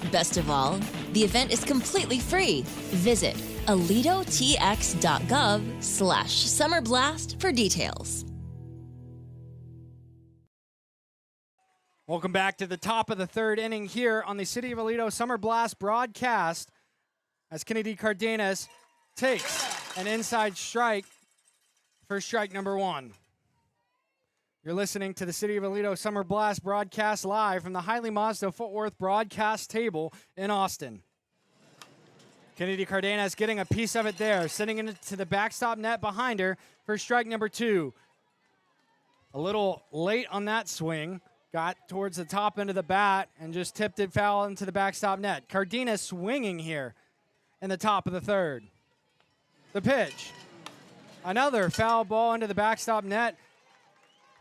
Best of all, the event is completely free. Visit aledotx.gov/summerblast for details. Welcome back to the top of the third inning here on the City of Aledo Summer Blast broadcast as Kennedy Cardenas takes an inside strike for strike number one. You're listening to the City of Aledo Summer Blast broadcast live from the Hiley Mazda Fort Worth broadcast table in Austin. Kennedy Cardenas getting a piece of it there, sending it into the backstop net behind her for strike number two. A little late on that swing. Got towards the top end of the bat and just tipped it foul into the backstop net. Cardenas swinging here in the top of the third. The pitch. Another foul ball into the backstop net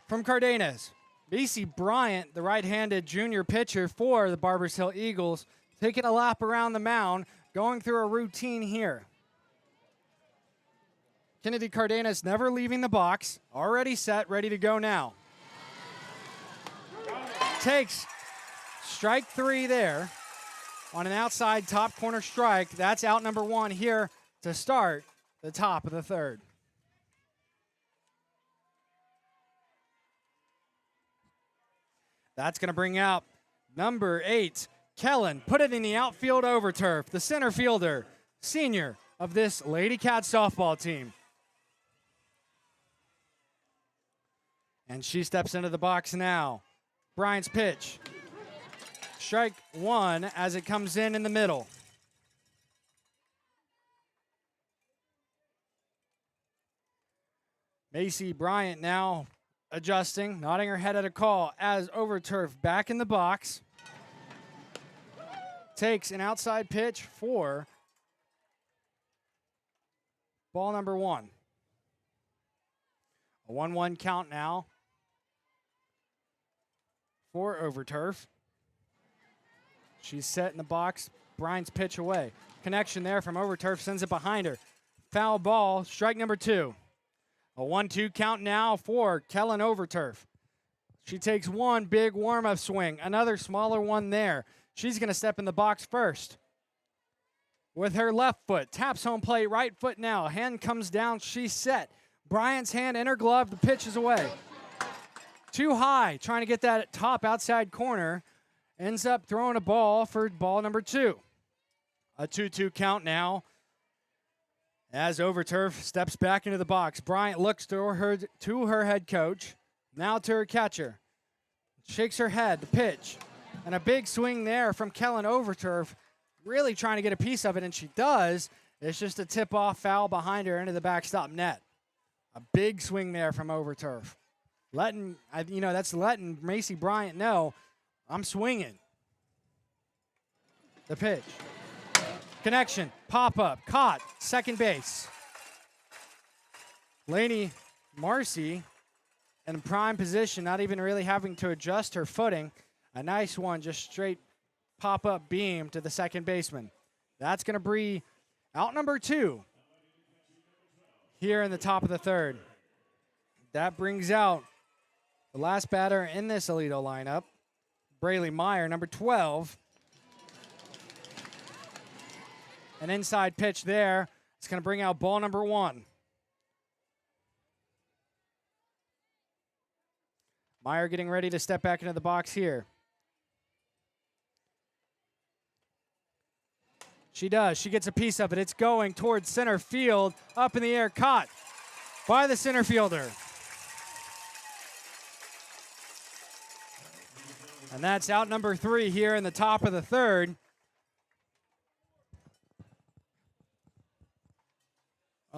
from Cardenas. Macy Bryant, the right-handed junior pitcher for the Barbers Hill Eagles, taking a lap around the mound, going through a routine here. Kennedy Cardenas never leaving the box, already set, ready to go now. Takes strike three there on an outside top corner strike. That's out number one here to start the top of the third. That's going to bring out number 8, Kellen. Put it in the outfield over turf. The center fielder, senior of this Ladycats softball team. And she steps into the box now. Bryant's pitch. Strike one as it comes in the middle. Macy Bryant now adjusting, nodding her head at a call as Overturf back in the box. Takes an outside pitch for ball number one. A 1-1 count now for Overturf. She's set in the box. Bryant's pitch away. Connection there from Overturf, sends it behind her. Foul ball, strike number two. A 1-2 count now for Kellen Overturf. She takes one big warm-up swing, another smaller one there. She's going to step in the box first. With her left foot, taps home plate, right foot now. Hand comes down, she's set. Bryant's hand in her glove, the pitch is away. Too high, trying to get that top outside corner. Ends up throwing a ball for ball number two. A 2-2 count now as Overturf steps back into the box. Bryant looks to her head coach, now to her catcher. Shakes her head, the pitch. And a big swing there from Kellen Overturf, really trying to get a piece of it, and she does. It's just a tip-off foul behind her into the backstop net. A big swing there from Overturf. That's letting Macy Bryant know, I'm swinging. The pitch. Connection, pop-up, caught, second base. Lainey Marcy in prime position, not even really having to adjust her footing. A nice one, just straight pop-up beam to the second baseman. That's going to be out number two here in the top of the third. That brings out the last batter in this Aledo lineup, Braylee Meyer, number 12. An inside pitch there. It's going to bring out ball number one. Meyer getting ready to step back into the box here. She does. She gets a piece of it. It's going towards center field. Up in the air, caught by the center fielder. And that's out number three here in the top of the third.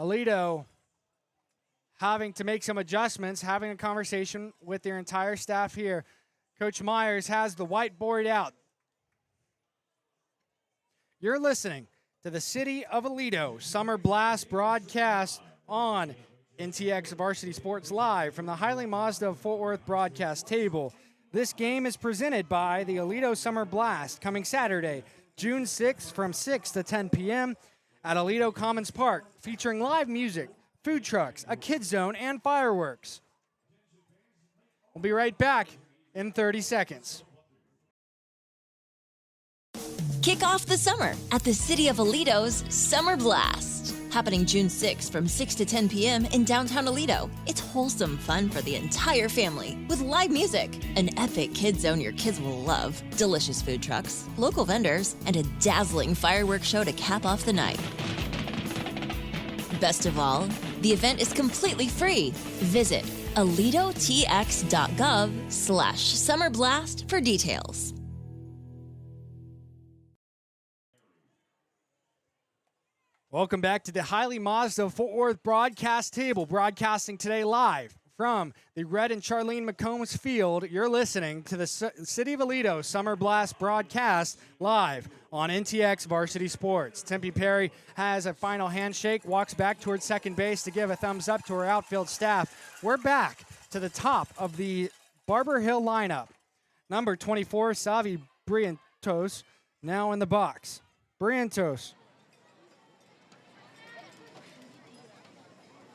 Aledo having to make some adjustments, having a conversation with their entire staff here. Coach Myers has the whiteboard out. You're listening to the City of Aledo Summer Blast broadcast on NTX Varsity Sports live from the Highly Mazda of Fort Worth broadcast table. This game is presented by the Aledo Summer Blast, coming Saturday, June 6th from 6 to 10 p.m. at Aledo Commons Park, featuring live music, food trucks, a kids zone, and fireworks. We'll be right back in 30 seconds. Kick off the summer at the City of Aledo's Summer Blast. Happening June 6th from 6 to 10 p.m. in downtown Aledo. It's wholesome fun for the entire family with live music, an epic kids zone your kids will love, delicious food trucks, local vendors, and a dazzling fireworks show to cap off the night. Best of all, the event is completely free. Visit aledotx.gov/summerblast for details. Welcome back to the Highly Mazda Fort Worth broadcast table, broadcasting today live from the Red and Charlene McCombs Field. You're listening to the City of Aledo Summer Blast broadcast live on NTX Varsity Sports. Tempe Perry has a final handshake, walks back towards second base to give a thumbs up to her outfield staff. We're back to the top of the Barbers Hill lineup. Number 24, Savi Brientos, now in the box. Brientos.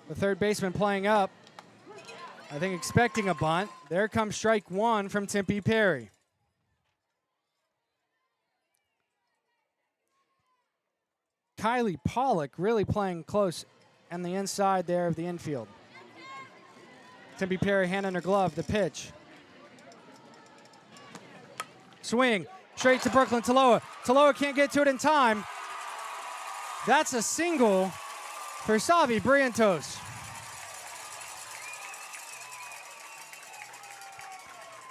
The third baseman playing up, I think expecting a bunt. There comes strike one from Tempe Perry. Kylie Pollock really playing close on the inside there of the infield. Tempe Perry handing her glove, the pitch. Swing, straight to Brooklyn Taloa. Taloa can't get to it in time. That's a single for Savi Brientos.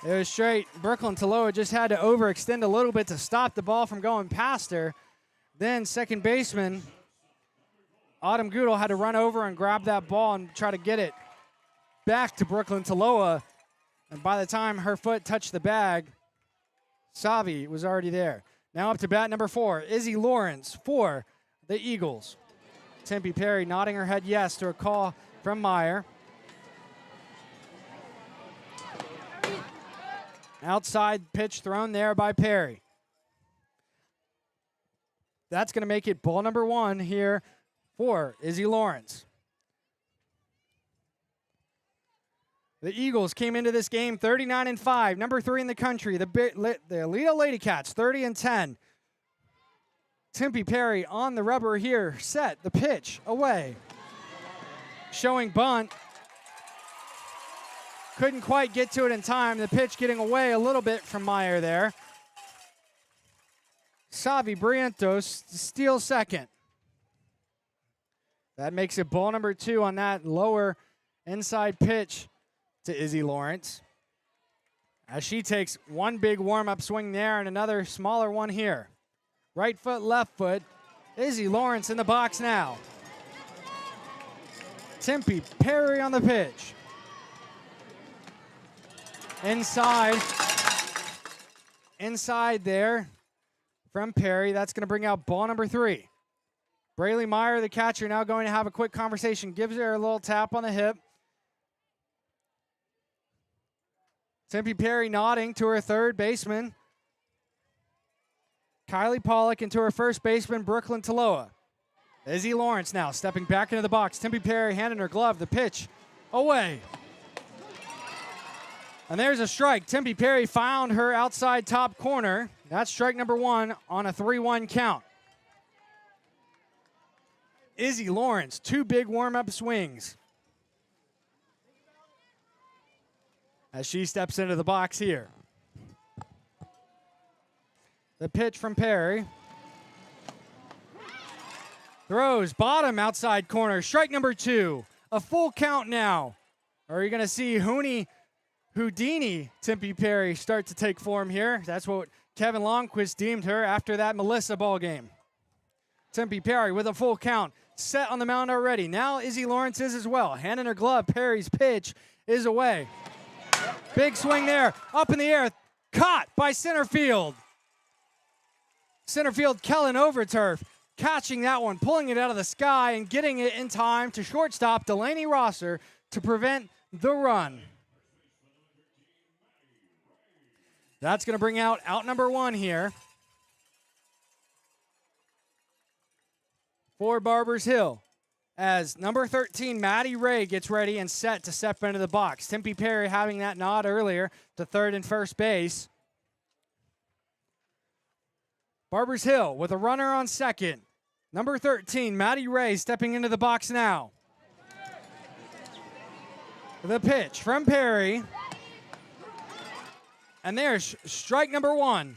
It was straight. Brooklyn Taloa just had to overextend a little bit to stop the ball from going past her. Then second baseman Autumn Goodall had to run over and grab that ball and try to get it back to Brooklyn Taloa. And by the time her foot touched the bag, Savi was already there. Now up to bat number 4, Izzy Lawrence for the Eagles. Tempe Perry nodding her head yes to a call from Meyer. Outside pitch thrown there by Perry. That's going to make it ball number 1 here for Izzy Lawrence. The Eagles came into this game 39-5, number 3 in the country. The Aledo Ladycats 30-10. Tempe Perry on the rubber here, set the pitch away. Showing bunt. Couldn't quite get to it in time. The pitch getting away a little bit from Meyer there. Savi Brientos steals second. That makes it ball number 2 on that lower inside pitch to Izzy Lawrence. As she takes one big warm-up swing there and another smaller one here. Right foot, left foot. Izzy Lawrence in the box now. Tempe Perry on the pitch. Inside there from Perry. That's going to bring out ball number 3. Braylee Meyer, the catcher, now going to have a quick conversation. Gives her a little tap on the hip. Tempe Perry nodding to her third baseman. Kylie Pollock into her first baseman, Brooklyn Taloa. Izzy Lawrence now stepping back into the box. Tempe Perry handing her glove, the pitch away. And there's a strike. Tempe Perry found her outside top corner. That's strike number 1 on a 3-1 count. Izzy Lawrence, 2 big warm-up swings. As she steps into the box here. The pitch from Perry. Throws, bottom outside corner. Strike number 2. A full count now. Are you going to see Houdini Tempe Perry start to take form here? That's what Kevin Longquist deemed her after that Melissa ball game. Tempe Perry with a full count. set on the mound already. Now Izzy Lawrence is as well. Hand in her glove. Perry's pitch is away. Big swing there. Up in the air. Caught by center field. Center field, Kellen Overturf catching that one, pulling it out of the sky and getting it in time to shortstop Delaney Rosser to prevent the run. That's going to bring out number 1 here for Barbers Hill, as number 13, Maddie Ray, gets ready and set to step into the box. Tempe Perry having that nod earlier to third and first base. Barbers Hill with a runner on second. Number 13, Maddie Ray, stepping into the box now. The pitch from Perry. And there's strike number 1.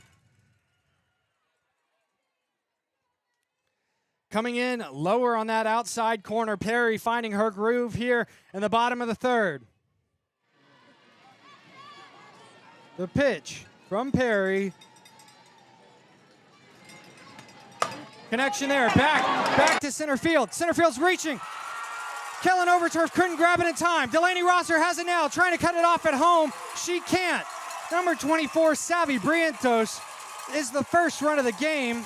Coming in lower on that outside corner, Perry finding her groove here in the bottom of the third. The pitch from Perry. Connection there, back to center field. Center field's reaching. Kellen Overturf couldn't grab it in time. Delaney Rosser has it now, trying to cut it off at home. She can't. Number 24, Savvy Brientos, is the first run of the game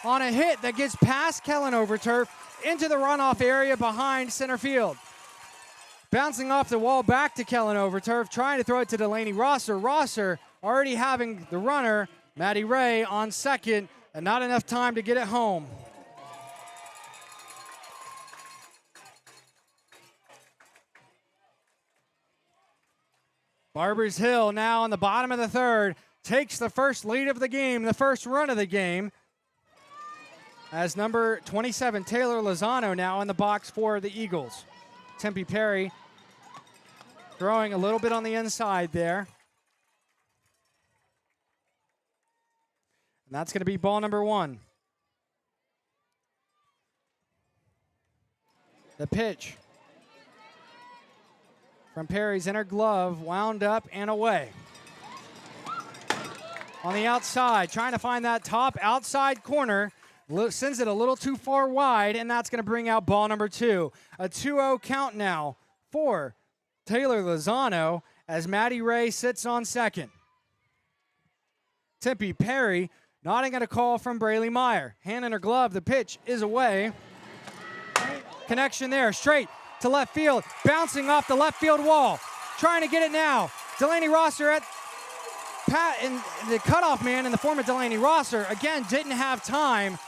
on a hit that gets past Kellen Overturf into the runoff area behind center field. Bouncing off the wall back to Kellen Overturf, trying to throw it to Delaney Rosser. Rosser already having the runner, Maddie Ray, on second, and not enough time to get it home. Barbers Hill now on the bottom of the third takes the first lead of the game, the first run of the game, as number 27, Taylor Lozano, now in the box for the Eagles. Tempe Perry throwing a little bit on the inside there. And that's going to be ball number 1. The pitch from Perry's inner glove, wound up and away. On the outside, trying to find that top outside corner, sends it a little too far wide, and that's going to bring out ball number 2. A 2-0 count now for Taylor Lozano as Maddie Ray sits on second. Tempe Perry nodding at a call from Braylee Meyer. Hand in her glove, the pitch is away. Connection there, straight to left field, bouncing off the left field wall. Trying to get it now. Delaney Rosser at Pat, and the cutoff man in the form of Delaney Rosser, again, didn't have time.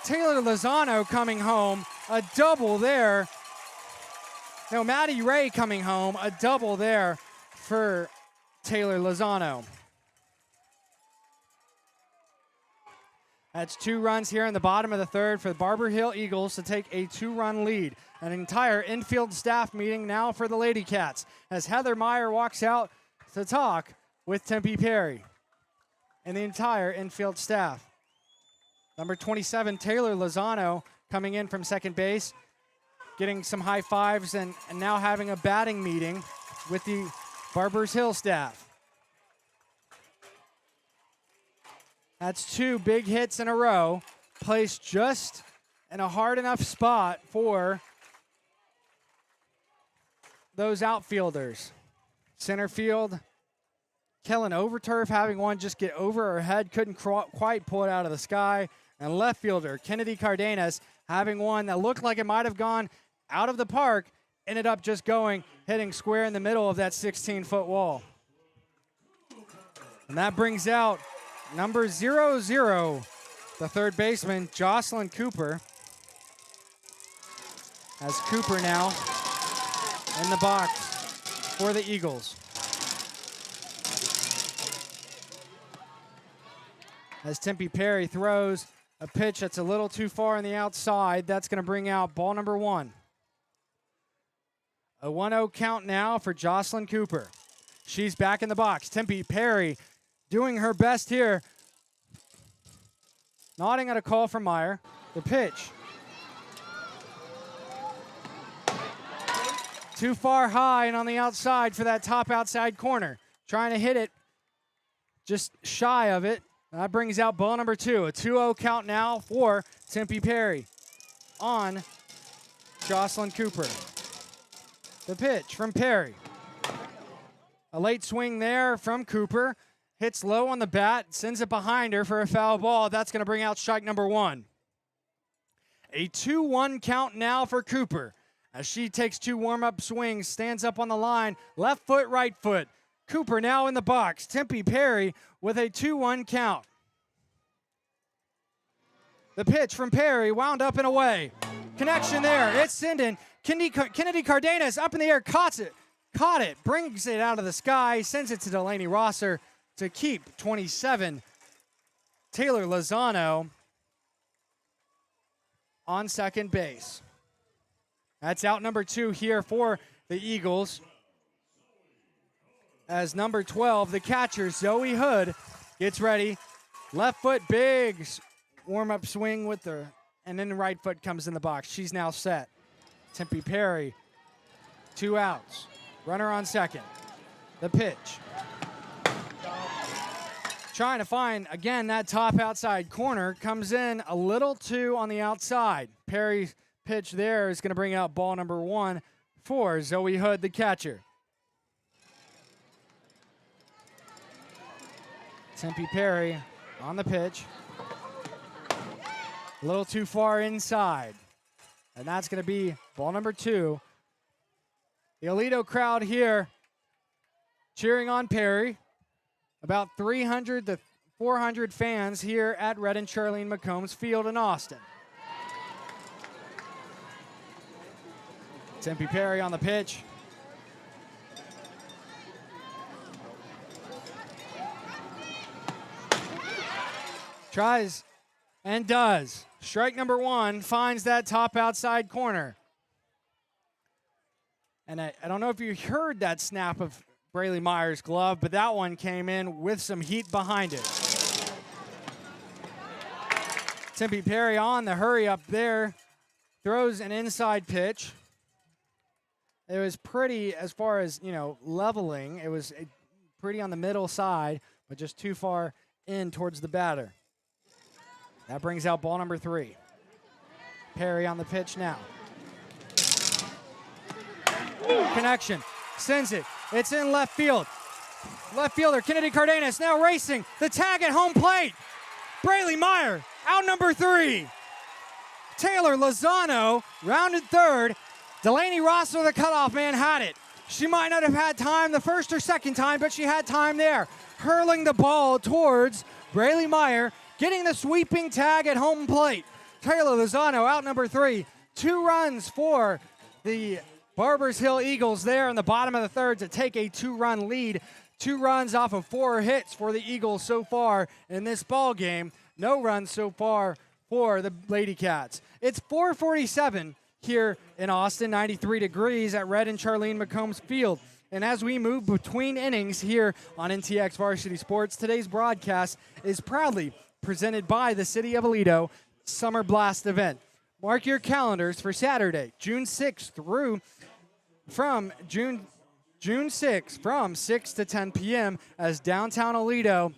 Taylor Lozano coming home, a double there. No, Maddie Ray coming home, a double there for Taylor Lozano. That's 2 runs here in the bottom of the third for the Barbers Hill Eagles to take a 2-run lead. An entire infield staff meeting now for the Ladycats as Heather Meyer walks out to talk with Tempe Perry and the entire infield staff. Number 27, Taylor Lozano, coming in from second base, getting some high fives and now having a batting meeting with the Barbers Hill staff. That's 2 big hits in a row, placed just in a hard enough spot for those outfielders. Center field, Kellen Overturf having one just get over her head, couldn't quite pull it out of the sky. And left fielder, Kennedy Cardenas, having one that looked like it might have gone out of the park, ended up just hitting square in the middle of that 16-foot wall. And that brings out number 00, the third baseman, Jocelyn Cooper. As Cooper now in the box for the Eagles. As Tempe Perry throws a pitch that's a little too far on the outside, that's going to bring out ball number 1. A 1-0 count now for Jocelyn Cooper. She's back in the box. Tempe Perry doing her best here. Nodding at a call from Meyer. The pitch. Too far high and on the outside for that top outside corner. Trying to hit it just shy of it. That brings out ball number 2. A 2-0 count now for Tempe Perry on Jocelyn Cooper. The pitch from Perry. A late swing there from Cooper. Hits low on the bat, sends it behind her for a foul ball. That's going to bring out strike number 1. A 2-1 count now for Cooper as she takes 2 warm-up swings, stands up on the line, left foot, right foot. Cooper now in the box. Tempe Perry with a 2-1 count. The pitch from Perry wound up and away. Connection there. It's sending. Kennedy Cardenas up in the air, caught it, brings it out of the sky, sends it to Delaney Rosser to keep 27. Taylor Lozano on second base. That's out number 2 here for the Eagles. As number 12, the catcher, Zoe Hood, gets ready. Left foot, big warm-up swing with her, and then the right foot comes in the box. She's now set. Tempe Perry, 2 outs. Runner on second. The pitch. Trying to find, again, that top outside corner. Comes in a little too on the outside. Perry's pitch there is going to bring out ball number 1 for Zoe Hood, the catcher. Tempe Perry on the pitch. A little too far inside. And that's going to be ball number 2. The Aledo crowd here cheering on Perry. About 300 to 400 fans here at Red and Charlene McCombs Field in Austin. Tempe Perry on the pitch. Tries and does. Strike number 1 finds that top outside corner. And I don't know if you heard that snap of Braylee Meyer's glove, but that one came in with some heat behind it. Tempe Perry on the hurry up there. Throws an inside pitch. It was pretty, as far as, leveling. It was pretty on the middle side, but just too far in towards the batter. That brings out ball number 3. Perry on the pitch now. Connection. Sends it. It's in left field. Left fielder Kennedy Cardenas now racing. The tag at home plate. Braylee Meyer, out number 3. Taylor Lozano rounded third. Delaney Rosser, the cutoff man, had it. She might not have had time the first or second time, but she had time there. Hurling the ball towards Braylee Meyer, getting the sweeping tag at home plate. Taylor Lozano, out number 3. 2 runs for the Barbers Hill Eagles there in the bottom of the third to take a 2-run lead. 2 runs off of 4 hits for the Eagles so far in this ball game. No runs so far for the Ladycats. It's 4:47 here in Austin, 93 degrees at Red and Charlene McCombs Field. And as we move between innings here on NTX Varsity Sports, today's broadcast is proudly presented by the City of Aledo Summer Blast event. Mark your calendars for Saturday, June 6th from June 6th from 6 to 10 p.m. as downtown Aledo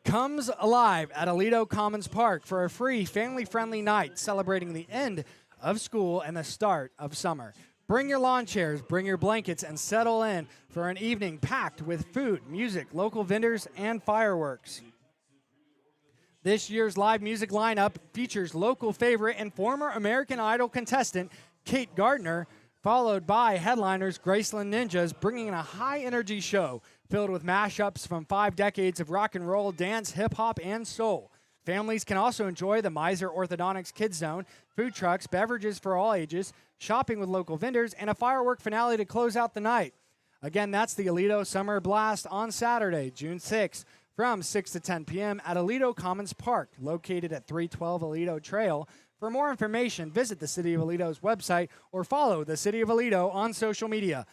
comes alive at Aledo Commons Park for a free family-friendly night celebrating the end of school and the start of summer. Bring your lawn chairs, bring your blankets, and settle in for an evening packed with food, music, local vendors, and fireworks. This year's live music lineup features local favorite and former American Idol contestant Kate Gardner, followed by headliners Graceland Ninjas, bringing in a high-energy show filled with mashups from 5 decades of rock and roll, dance, hip-hop, and soul. Families can also enjoy the Miser Orthodontics Kids Zone, food trucks, beverages for all ages, shopping with local vendors, and a firework finale to close out the night. Again, that's the Aledo Summer Blast on Saturday, June 6th, from 6 to 10 p.m. at Aledo Commons Park, located at 312 Aledo Trail. For more information, visit the City of Aledo's website or follow the City of Aledo on social media.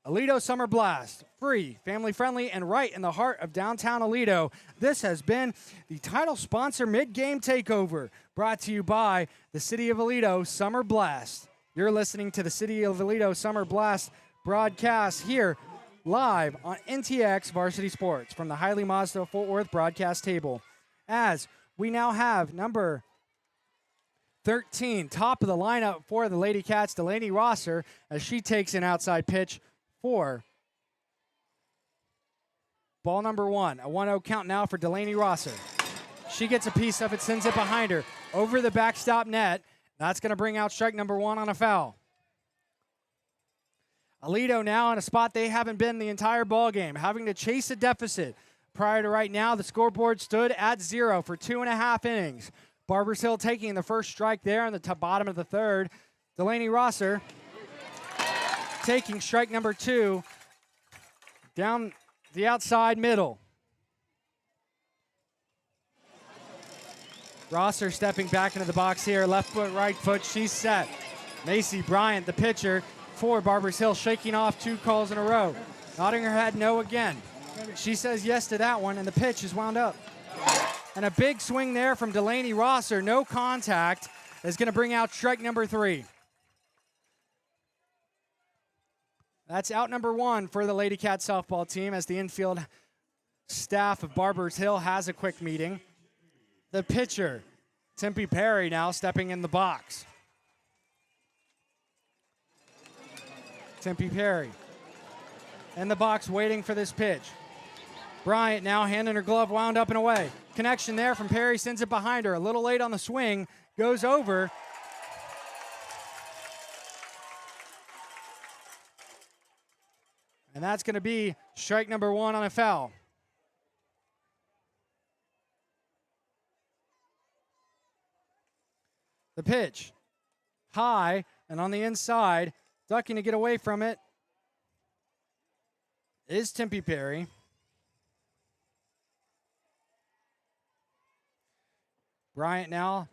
Aledo Summer Blast, free, family-friendly, and right in the heart of downtown Aledo. This has been the title sponsor mid-game takeover, brought to you by the City of Aledo Summer Blast. You're listening to the City of Aledo Summer Blast broadcast here live on NTX Varsity Sports from the Highly Mazda Fort Worth broadcast table. As we now have number 13, top of the lineup for the Ladycats, Delaney Rosser, as she takes an outside pitch for ball number 1. A 1-0 count now for Delaney Rosser. She gets a piece of it, sends it behind her, over the backstop net. That's going to bring out strike number 1 on a foul. Aledo now in a spot they haven't been the entire ball game, having to chase a deficit. Prior to right now, the scoreboard stood at 0 for 2.5 innings. Barbers Hill taking the first strike there in the bottom of the third. Delaney Rosser taking strike number 2 down the outside middle. Rosser stepping back into the box here. Left foot, right foot. She's set. Macy Bryant, the pitcher for Barbers Hill, shaking off 2 calls in a row. Nodding her head no again. She says yes to that one, and the pitch is wound up. And a big swing there from Delaney Rosser. No contact is going to bring out strike number 3. That's out number 1 for the Ladycat softball team as the infield staff of Barbers Hill has a quick meeting. The pitcher, Tempe Perry, now stepping in the box. Tempe Perry in the box waiting for this pitch. Bryant now handing her glove, wound up and away. Connection there from Perry, sends it behind her. A little late on the swing, goes over. And that's going to be strike number 1 on a foul. The pitch, high and on the inside, ducking to get away from it is Tempe Perry. Bryant now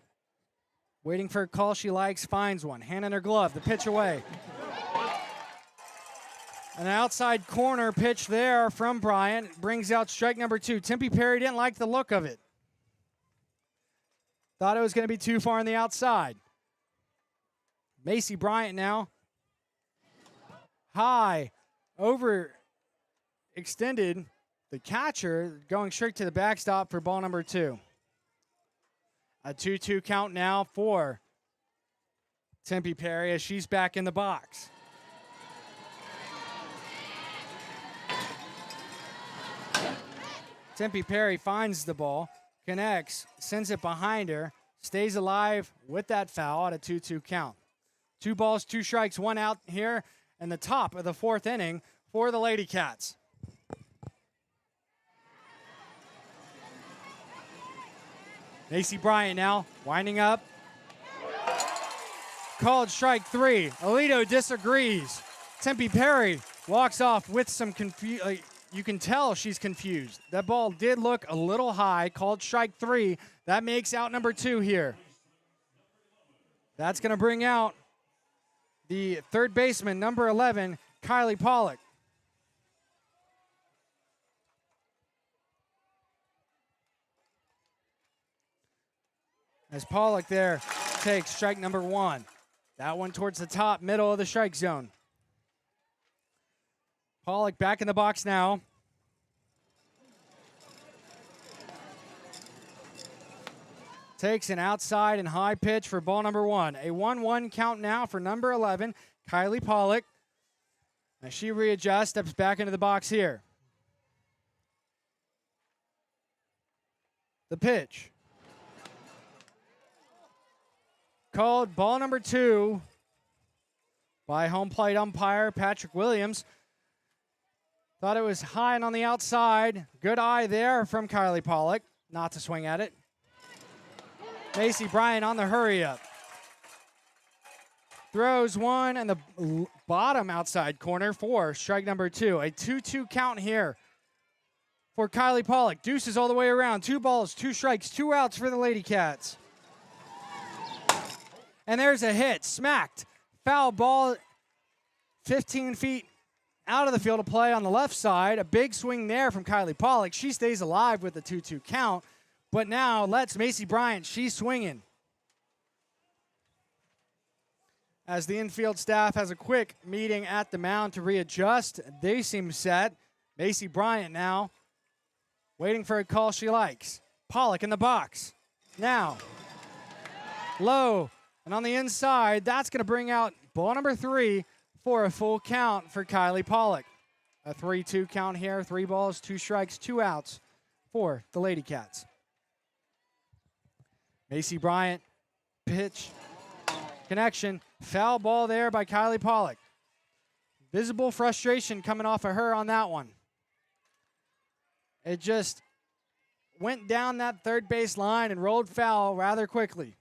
waiting for a call she likes, finds one, hand in her glove, the pitch away. An outside corner pitch there from Bryant brings out strike number 2. Tempe Perry didn't like the look of it. Thought it was going to be too far on the outside. Macy Bryant now. High, over extended. The catcher going straight to the backstop for ball number 2. A 2-2 count now for Tempe Perry as she's back in the box. Tempe Perry finds the ball, connects, sends it behind her, stays alive with that foul at a 2-2 count. 2 balls, 2 strikes, 1 out here in the top of the 4th inning for the Ladycats. Macy Bryant now winding up. Called strike 3. Aledo disagrees. Tempe Perry walks off with some confusion. You can tell she's confused. That ball did look a little high, called strike 3. That makes out number 2 here. That's going to bring out the third baseman, number 11, Kylie Pollock. As Pollock there takes strike number 1. That one towards the top, middle of the strike zone. Pollock back in the box now. Takes an outside and high pitch for ball number 1. A 1-1 count now for number 11, Kylie Pollock. As she readjusts, steps back into the box here. The pitch. Called ball number 2 by home plate umpire Patrick Williams. Thought it was high and on the outside. Good eye there from Kylie Pollock, not to swing at it. Macy Bryant on the hurry up. Throws one in the bottom outside corner for strike number 2. A 2-2 count here for Kylie Pollock. Deuces all the way around. 2 balls, 2 strikes, 2 outs for the Ladycats. And there's a hit, smacked. Foul ball, 15 feet out of the field of play on the left side. A big swing there from Kylie Pollock. She stays alive with the 2-2 count, but now lets Macy Bryant, she's swinging. As the infield staff has a quick meeting at the mound to readjust, they seem set. Macy Bryant now waiting for a call she likes. Pollock in the box. Now, low And on the inside, that's going to bring out ball number 3 for a full count for Kylie Pollock. A 3-2 count here, 3 balls, 2 strikes, 2 outs for the Ladycats. Macy Bryant, pitch, connection, foul ball there by Kylie Pollock. Visible frustration coming off of her on that one. It just went down that third base line and rolled foul rather quickly.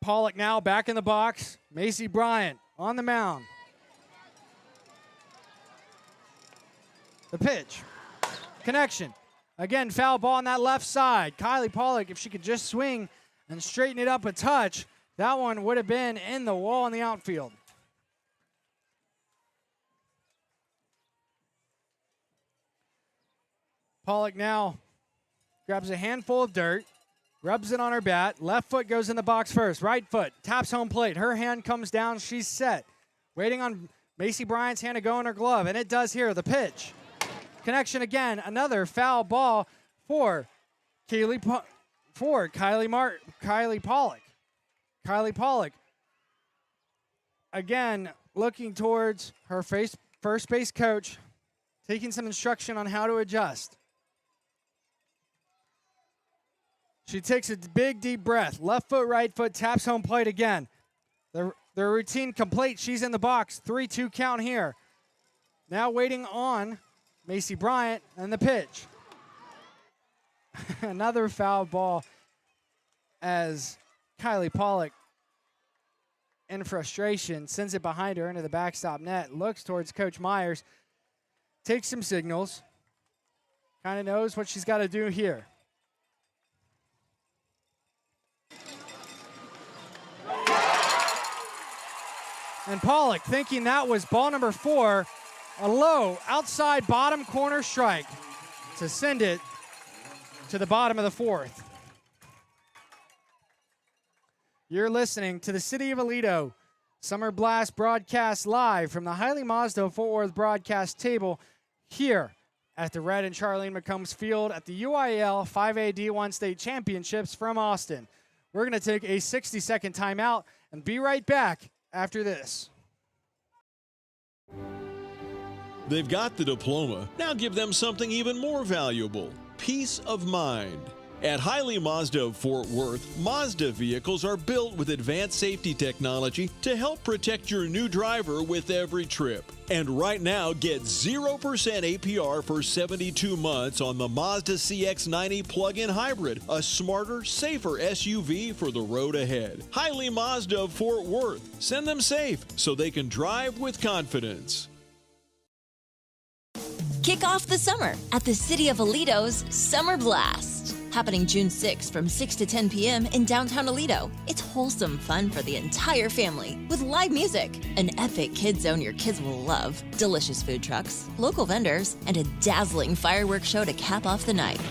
Pollock now back in the box. Macy Bryant on the mound. The pitch. Connection. Again, foul ball on that left side. Kylie Pollock, if she could just swing and straighten it up a touch, that one would have been in the wall in the outfield. Pollock now grabs a handful of dirt, rubs it on her bat. Left foot goes in the box first. Right foot taps home plate. Her hand comes down. She's set. Waiting on Macy Bryant's hand to go in her glove, and it does here. The pitch. Connection again. Another foul ball for Kylie Pollock. Kylie Pollock, again, looking towards her first base coach, taking some instruction on how to adjust. She takes a big, deep breath. Left foot, right foot, taps home plate again. The routine complete. She's in the box. 3-2 count here. Now waiting on Macy Bryant and the pitch. Another foul ball as Kylie Pollock, in frustration, sends it behind her into the backstop net, looks towards Coach Myers, takes some signals, kind of knows what she's got to do here. And Pollock, thinking that was ball number 4, a low outside bottom corner strike to send it to the bottom of the 4th. You're listening to the City of Aledo Summer Blast broadcast live from the Highly Mazda Fort Worth broadcast table here at the Red and Charlene McCombs Field at the UIL 5A D1 State Championships from Austin. We're going to take a 60-second timeout and be right back after this. They've got the diploma. Now give them something even more valuable: peace of mind. At Highly Mazda of Fort Worth, Mazda vehicles are built with advanced safety technology to help protect your new driver with every trip. And right now, get 0% APR for 72 months on the Mazda CX-90 plug-in hybrid, a smarter, safer SUV for the road ahead. Highly Mazda of Fort Worth. Send them safe so they can drive with confidence. Kick off the summer at the City of Aledo's Summer Blast. Happening June 6th from 6 to 10 p.m. in downtown Aledo. It's wholesome fun for the entire family with live music, an epic kid zone your kids will love, delicious food trucks, local vendors, and a dazzling fireworks show to cap off the night.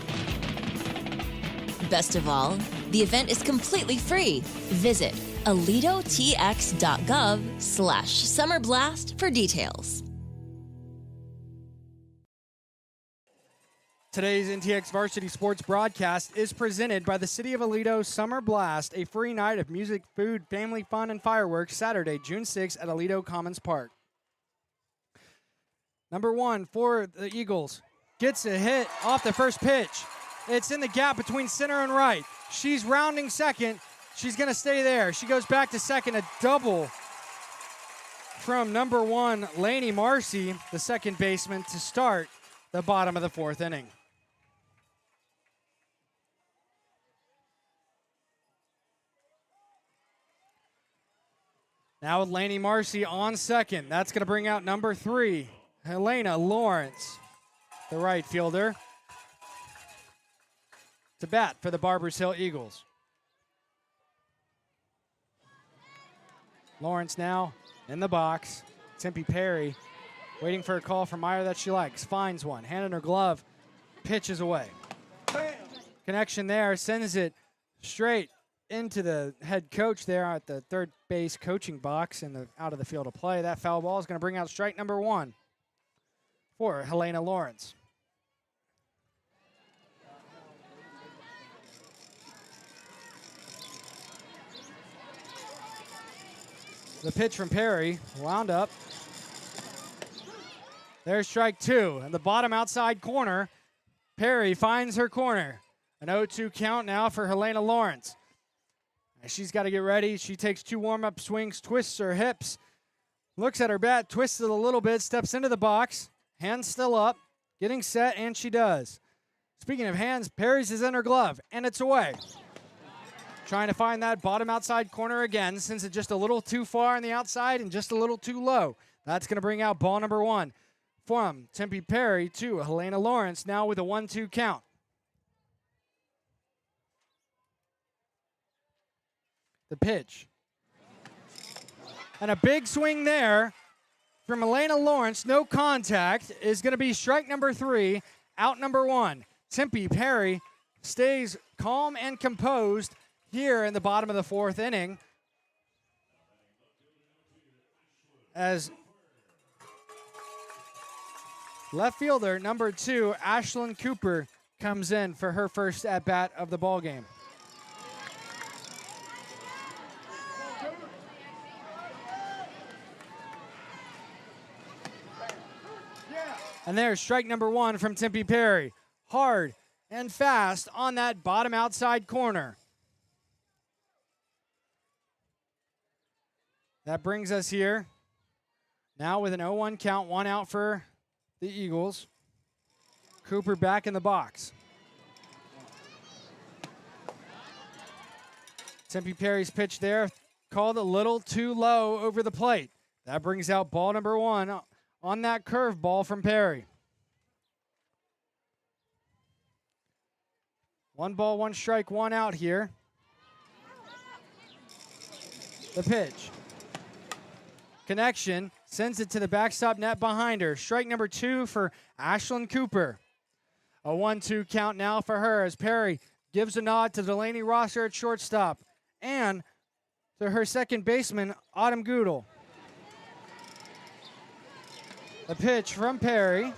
Best of all, the event is completely free. Visit aledotx.gov/summerblast for details. Today's NTX Varsity Sports broadcast is presented by the City of Aledo Summer Blast, a free night of music, food, family fun, and fireworks Saturday, June 6th at Aledo Commons Park. Number 1 for the Eagles gets a hit off the first pitch. It's in the gap between center and right. She's rounding second. She's going to stay there. She goes back to second, a double from number 1, Lainey Marcy, the second baseman, to start the bottom of the 4th inning. Now with Lainey Marcy on second. That's going to bring out number 3, Helena Lawrence, the right fielder, to bat for the Barbers Hill Eagles. Lawrence now in the box. Tempe Perry waiting for a call from Meyer that she likes. Finds one, hand in her glove, pitches away. Connection there, sends it straight into the head coach there at the third base coaching box and out of the field of play. That foul ball is going to bring out strike number 1 for Helena Lawrence. The pitch from Perry, wound up. There's strike two. In the bottom outside corner, Perry finds her corner. An 0-2 count now for Helena Lawrence. She's got to get ready. She takes 2 warm-up swings, twists her hips, looks at her bat, twists it a little bit, steps into the box, hands still up, getting set, and she does. Speaking of hands, Perry's is in her glove, and it's away. Trying to find that bottom outside corner again, since it's just a little too far on the outside and just a little too low. That's going to bring out ball number 1 from Tempe Perry to Helena Lawrence, now with a 1-2 count. The pitch. And a big swing there from Helena Lawrence. No contact is going to be strike number 3, out number 1. Tempe Perry stays calm and composed here in the bottom of the 4th inning as left fielder number 2, Ashlyn Cooper, comes in for her first at-bat of the ball game. And there's strike number 1 from Tempe Perry. Hard and fast on that bottom outside corner. That brings us here now with an 0-1 count, 1 out for the Eagles. Cooper back in the box. Tempe Perry's pitch there called a little too low over the plate. That brings out ball number 1 on that curveball from Perry. 1 ball, 1 strike, 1 out here. The pitch. Connection, sends it to the backstop net behind her. Strike number 2 for Ashlyn Cooper. A 1-2 count now for her as Perry gives a nod to Delaney Rosser at shortstop and to her second baseman, Autumn Goodle. The pitch from Perry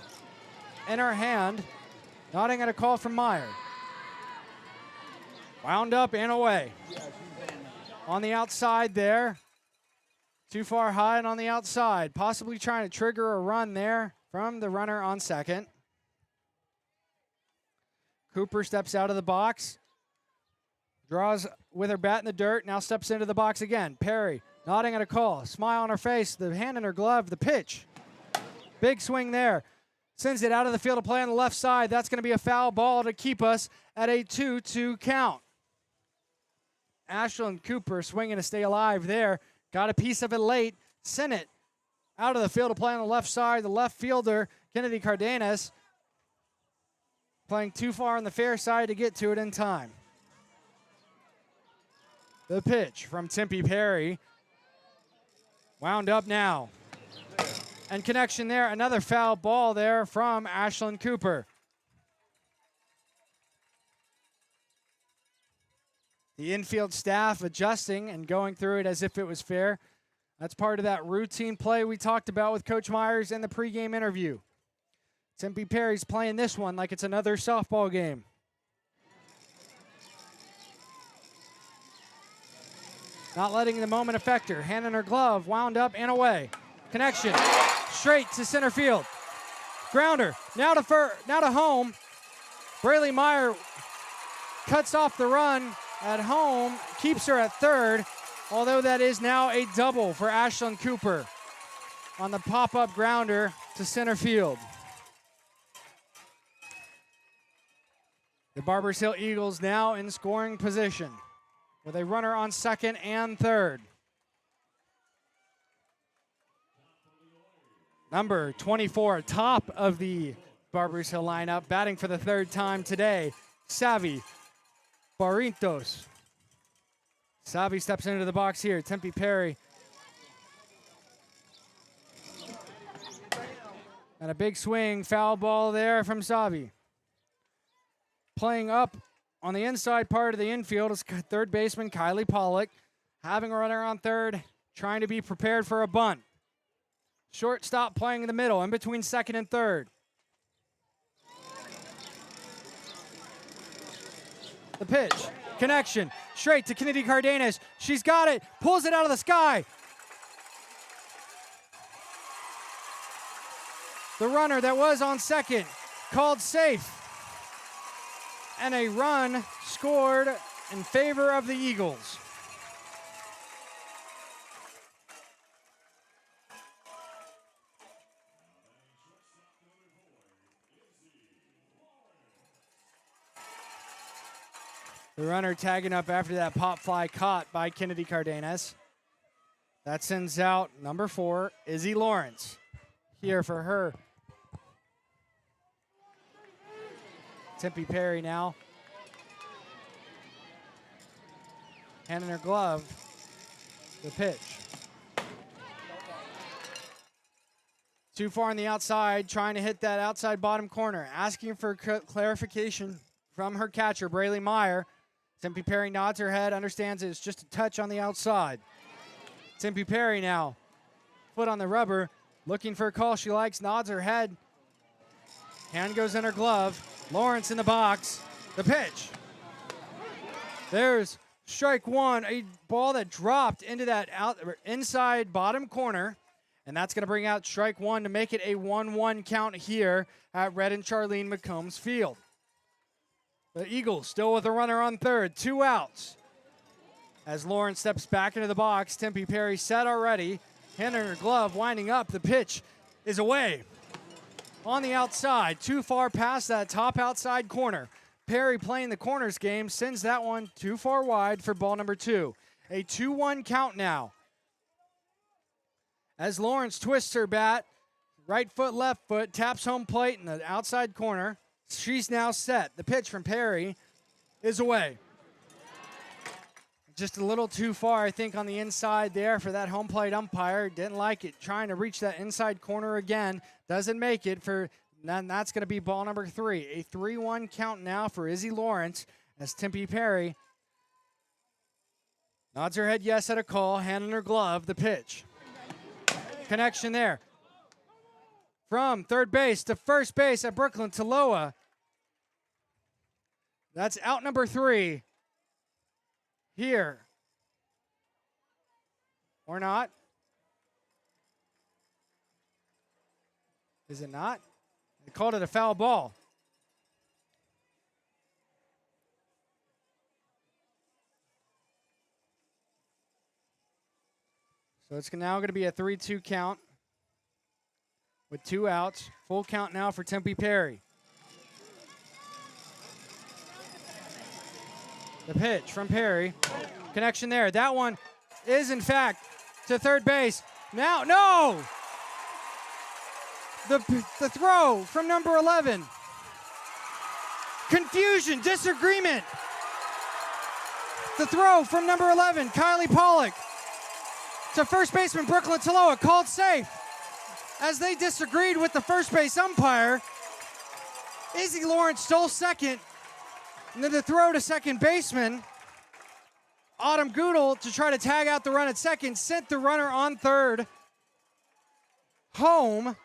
in her hand, nodding at a call from Meyer. Wound up and away. On the outside there. Too far high and on the outside. Possibly trying to trigger a run there from the runner on second. Cooper steps out of the box. Draws with her bat in the dirt. Now steps into the box again. Perry nodding at a call. Smile on her face. The hand in her glove. The pitch. Big swing there. Sends it out of the field of play on the left side. That's going to be a foul ball to keep us at a 2-2 count. Ashlyn Cooper swinging to stay alive there. Got a piece of it late. Sent it out of the field of play on the left side. The left fielder, Kennedy Cardenas, playing too far on the fair side to get to it in time. The pitch from Tempe Perry. Wound up now. And connection there. Another foul ball there from Ashlyn Cooper. The infield staff adjusting and going through it as if it was fair. That's part of that routine play we talked about with Coach Myers in the pregame interview. Tempe Perry's playing this one like it's another softball game. Not letting the moment affect her. Hand in her glove, wound up and away. Connection, straight to center field. Grounder, now to home. Braylee Meyer cuts off the run at home, keeps her at third, although that is now a double for Ashlyn Cooper on the pop-up grounder to center field. The Barbers Hill Eagles now in scoring position with a runner on second and third. Number 24, top of the Barbers Hill lineup, batting for the third time today, Savvy Barrientos. Savvy steps into the box here. Tempe Perry. And a big swing, foul ball there from Savvy. Playing up on the inside part of the infield is third baseman Kylie Pollock, having a runner on third, trying to be prepared for a bunt. Shortstop playing in the middle, in between second and third. The pitch, connection, straight to Kennedy Cardenas. She's got it, pulls it out of the sky. The runner that was on second called safe. And a run scored in favor of the Eagles. The runner tagging up after that pop fly caught by Kennedy Cardenas. That sends out number 4, Izzy Lawrence. Here for her. Tempe Perry now. Hand in her glove. The pitch. Too far on the outside, trying to hit that outside bottom corner. Asking for clarification from her catcher, Braylee Meyer. Tempe Perry nods her head, understands it's just a touch on the outside. Tempe Perry now, foot on the rubber, looking for a call she likes, nods her head. Hand goes in her glove. Lawrence in the box. The pitch. There's strike one, a ball that dropped into that inside bottom corner. And that's going to bring out strike one to make it a 1-1 count here at Red and Charlene McCombs Field. The Eagles still with a runner on third, 2 outs. As Lawrence steps back into the box, Tempe Perry set already. Hand in her glove, winding up. The pitch is away. On the outside, too far past that top outside corner. Perry playing the corners game, sends that one too far wide for ball number 2. A 2-1 count now. As Lawrence twists her bat, right foot, left foot, taps home plate in the outside corner. She's now set. The pitch from Perry is away. Just a little too far, I think, on the inside there for that home plate umpire. Didn't like it. Trying to reach that inside corner again. Doesn't make it for, and that's going to be ball number 3. A 3-1 count now for Izzy Lawrence as Tempe Perry nods her head yes at a call. Hand in her glove. The pitch. Connection there. From third base to first base at Brooklyn Taloa. That's out number 3. Here. Or not. Is it not? They called it a foul ball. So it's now going to be a 3-2 count with 2 outs. Full count now for Tempe Perry. The pitch from Perry. Connection there. That one is, in fact, to third base. Now, no! The throw from number 11. Confusion, disagreement. The throw from number 11, Kylie Pollock, to first baseman Brooklyn Taloa, called safe. As they disagreed with the first base umpire, Izzy Lawrence stole second. And then the throw to second baseman, Autumn Goodall, to try to tag out the run at second, sent the runner on third home.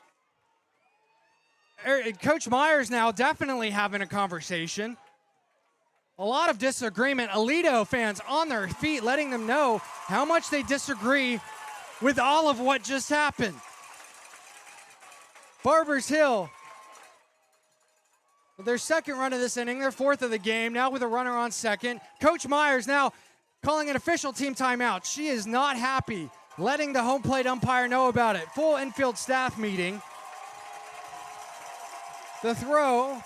Coach Myers now definitely having a conversation. A lot of disagreement. Aledo fans on their feet, letting them know how much they disagree with all of what just happened. Barbers Hill, with their second run of this inning, their 4th of the game, now with a runner on second. Coach Myers now calling an official team timeout. She is not happy, letting the home plate umpire know about it. Full infield staff meeting. The throw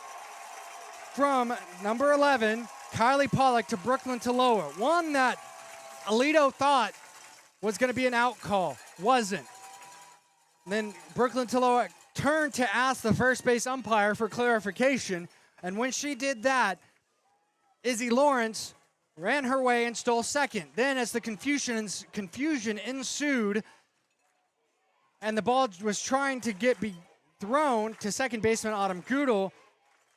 from number 11, Kylie Pollock, to Brooklyn Taloa. One that Aledo thought was going to be an out call. Wasn't. And then Brooklyn Taloa turned to ask the first base umpire for clarification. And when she did that, Izzy Lawrence ran her way and stole second. Then as the confusion ensued and the ball was trying to be thrown to second baseman Autumn Goodall,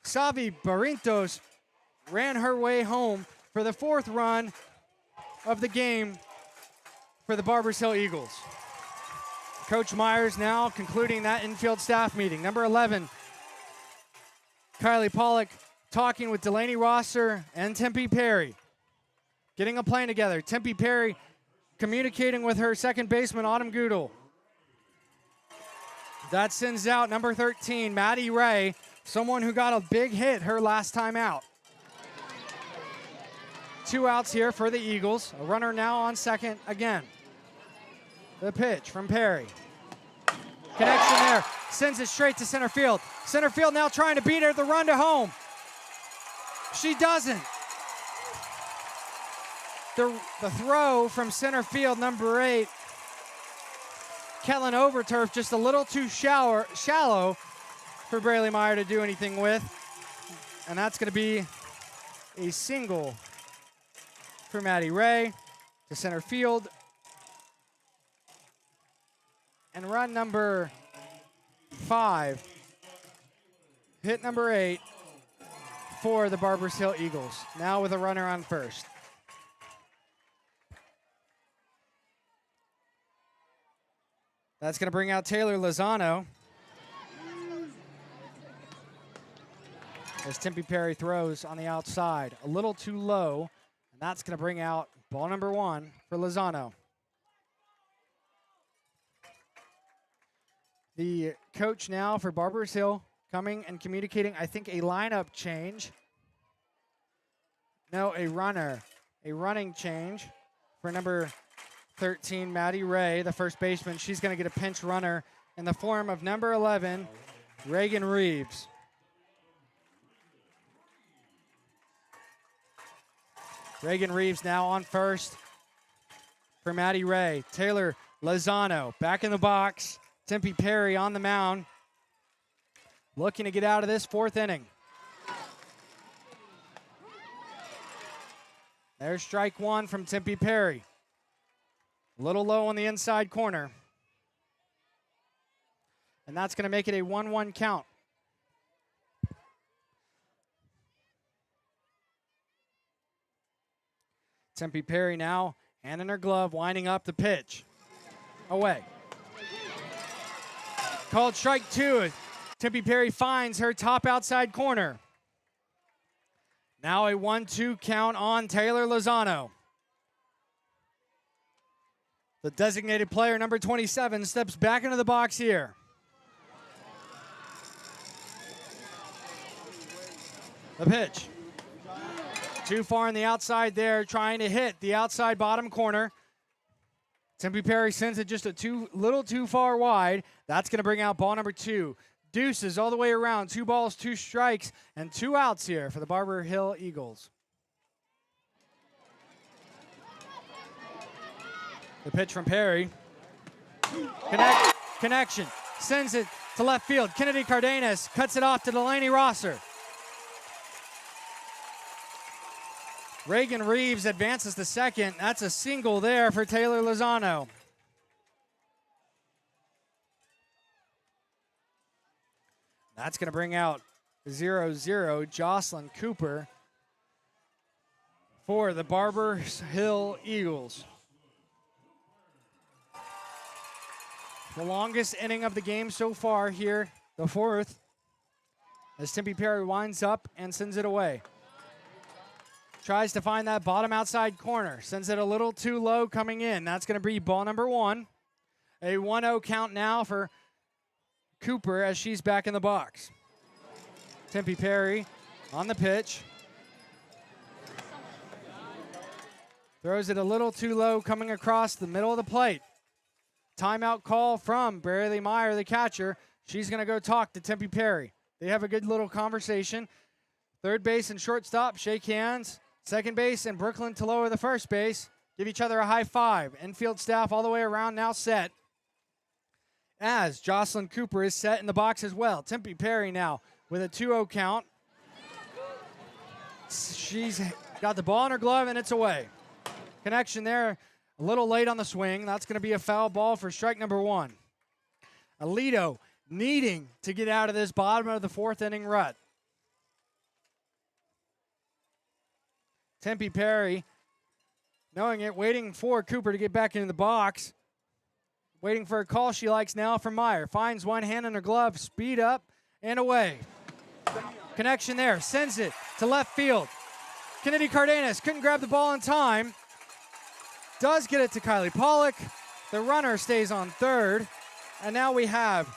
Savi Barrientos ran her way home for the 4th run of the game for the Barbers Hill Eagles. Coach Myers now concluding that infield staff meeting. Number 11, Kylie Pollock, talking with Delaney Rosser and Tempe Perry, getting a plan together. Tempe Perry communicating with her second baseman Autumn Goodall. That sends out number 13, Maddie Ray, someone who got a big hit her last time out. 2 outs here for the Eagles. A runner now on second again. The pitch from Perry. Connection there. Sends it straight to center field. Center field now trying to beat her the run to home. She doesn't. The throw from center field, number 8, Kellen Overturf, just a little too shallow for Braley Meyer to do anything with. And that's going to be a single for Maddie Ray to center field. And run number 5, hit number 8 for the Barbers Hill Eagles. Now with a runner on first. That's going to bring out Taylor Lozano as Tempe Perry throws on the outside. A little too low, and that's going to bring out ball number 1 for Lozano. The coach now for Barbers Hill coming and communicating, I think, a lineup change. No, a running change for number 13, Maddie Ray, the first baseman. She's going to get a pinch runner in the form of number 11, Reagan Reeves. Reagan Reeves now on first for Maddie Ray. Taylor Lozano back in the box. Tempe Perry on the mound, looking to get out of this 4th inning. There's strike 1 from Tempe Perry. A little low on the inside corner. And that's going to make it a 1-1 count. Tempe Perry now, hand in her glove, winding up the pitch. Away. Called strike 2. Tempe Perry finds her top outside corner. Now a 1-2 count on Taylor Lozano. The designated player, number 27, steps back into the box here. The pitch. Too far on the outside there, trying to hit the outside bottom corner. Tempe Perry sends it just a little too far wide. That's going to bring out ball number 2. Deuces all the way around. 2 balls, 2 strikes, and 2 outs here for the Barbers Hill Eagles. The pitch from Perry. Connection. Sends it to left field. Kennedy Cardenas cuts it off to Delaney Rosser. Reagan Reeves advances to second. That's a single there for Taylor Lozano. That's going to bring out 0-0 Jocelyn Cooper for the Barbers Hill Eagles. The longest inning of the game so far here, the 4th, as Tempe Perry winds up and sends it away. Tries to find that bottom outside corner. Sends it a little too low coming in. That's going to be ball number 1. A 1-0 count now for Cooper as she's back in the box. Tempe Perry on the pitch. Throws it a little too low coming across the middle of the plate. Timeout call from Braley Meyer, the catcher. She's going to go talk to Tempe Perry. They have a good little conversation. Third base and shortstop shake hands. Second base and Brooklyn to lower the first base. Give each other a high five. Infield staff all the way around now set. As Jocelyn Cooper is set in the box as well. Tempe Perry now with a 2-0 count. She's got the ball in her glove and it's away. Connection there, a little late on the swing. That's going to be a foul ball for strike number 1. Aledo needing to get out of this bottom of the 4th inning rut. Tempe Perry, knowing it, waiting for Cooper to get back into the box. Waiting for a call she likes now from Meyer. Finds one, hand in her glove, speed up, and away. Connection there, sends it to left field. Kennedy Cardenas couldn't grab the ball in time. Does get it to Kylie Pollock. The runner stays on third. And now we have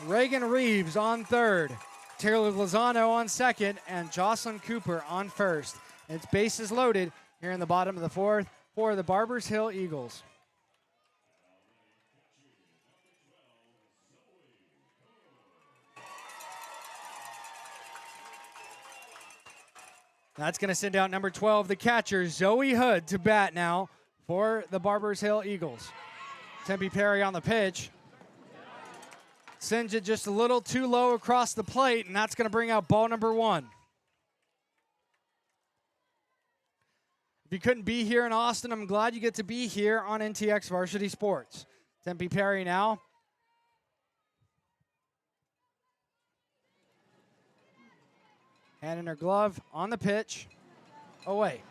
Reagan Reeves on third, Taylor Lozano on second, and Jocelyn Cooper on first. It's bases loaded here in the bottom of the fourth for the Barbers Hill Eagles. That's going to send out number 12, the catcher, Zoe Hood, to bat now for the Barbers Hill Eagles. Tempe Perry on the pitch. Sends it just a little too low across the plate, and that's going to bring out ball number 1. If you couldn't be here in Austin, I'm glad you get to be here on NTX Varsity Sports. Tempe Perry now. Hand in her glove on the pitch. Away.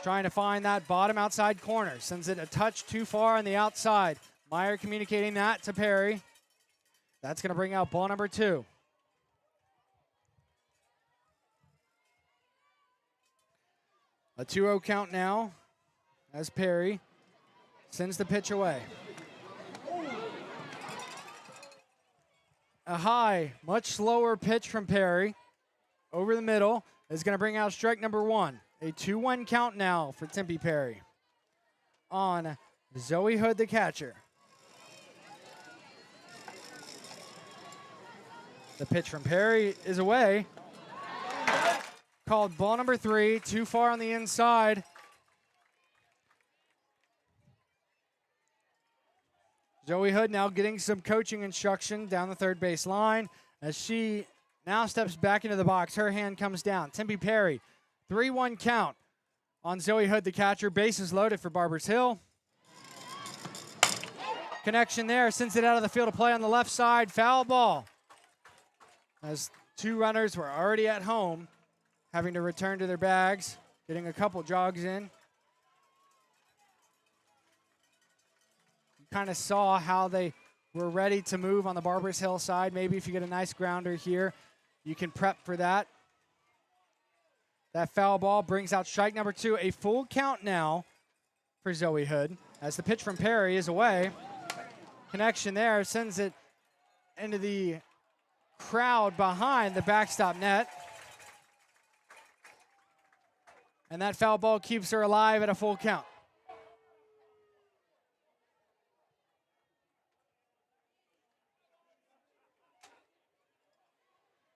Trying to find that bottom outside corner. Sends it a touch too far on the outside. Meyer communicating that to Perry. That's going to bring out ball number 2. A 2-0 count now as Perry sends the pitch away. A high, much slower pitch from Perry over the middle is going to bring out strike number 1. A 2-1 count now for Tempe Perry on Zoe Hood, the catcher. The pitch from Perry is away. Called ball number 3, too far on the inside. Zoe Hood now getting some coaching instruction down the third base line as she now steps back into the box. Her hand comes down. Tempe Perry, 3-1 count on Zoe Hood, the catcher. Bases loaded for Barbers Hill. Connection there, sends it out of the field of play on the left side. Foul ball. As 2 runners were already at home, having to return to their bags, getting a couple jogs in. Kind of saw how they were ready to move on the Barbers Hill side. Maybe if you get a nice grounder here, you can prep for that. That foul ball brings out strike number 2. A full count now for Zoe Hood as the pitch from Perry is away. Connection there, sends it into the crowd behind the backstop net. And that foul ball keeps her alive at a full count.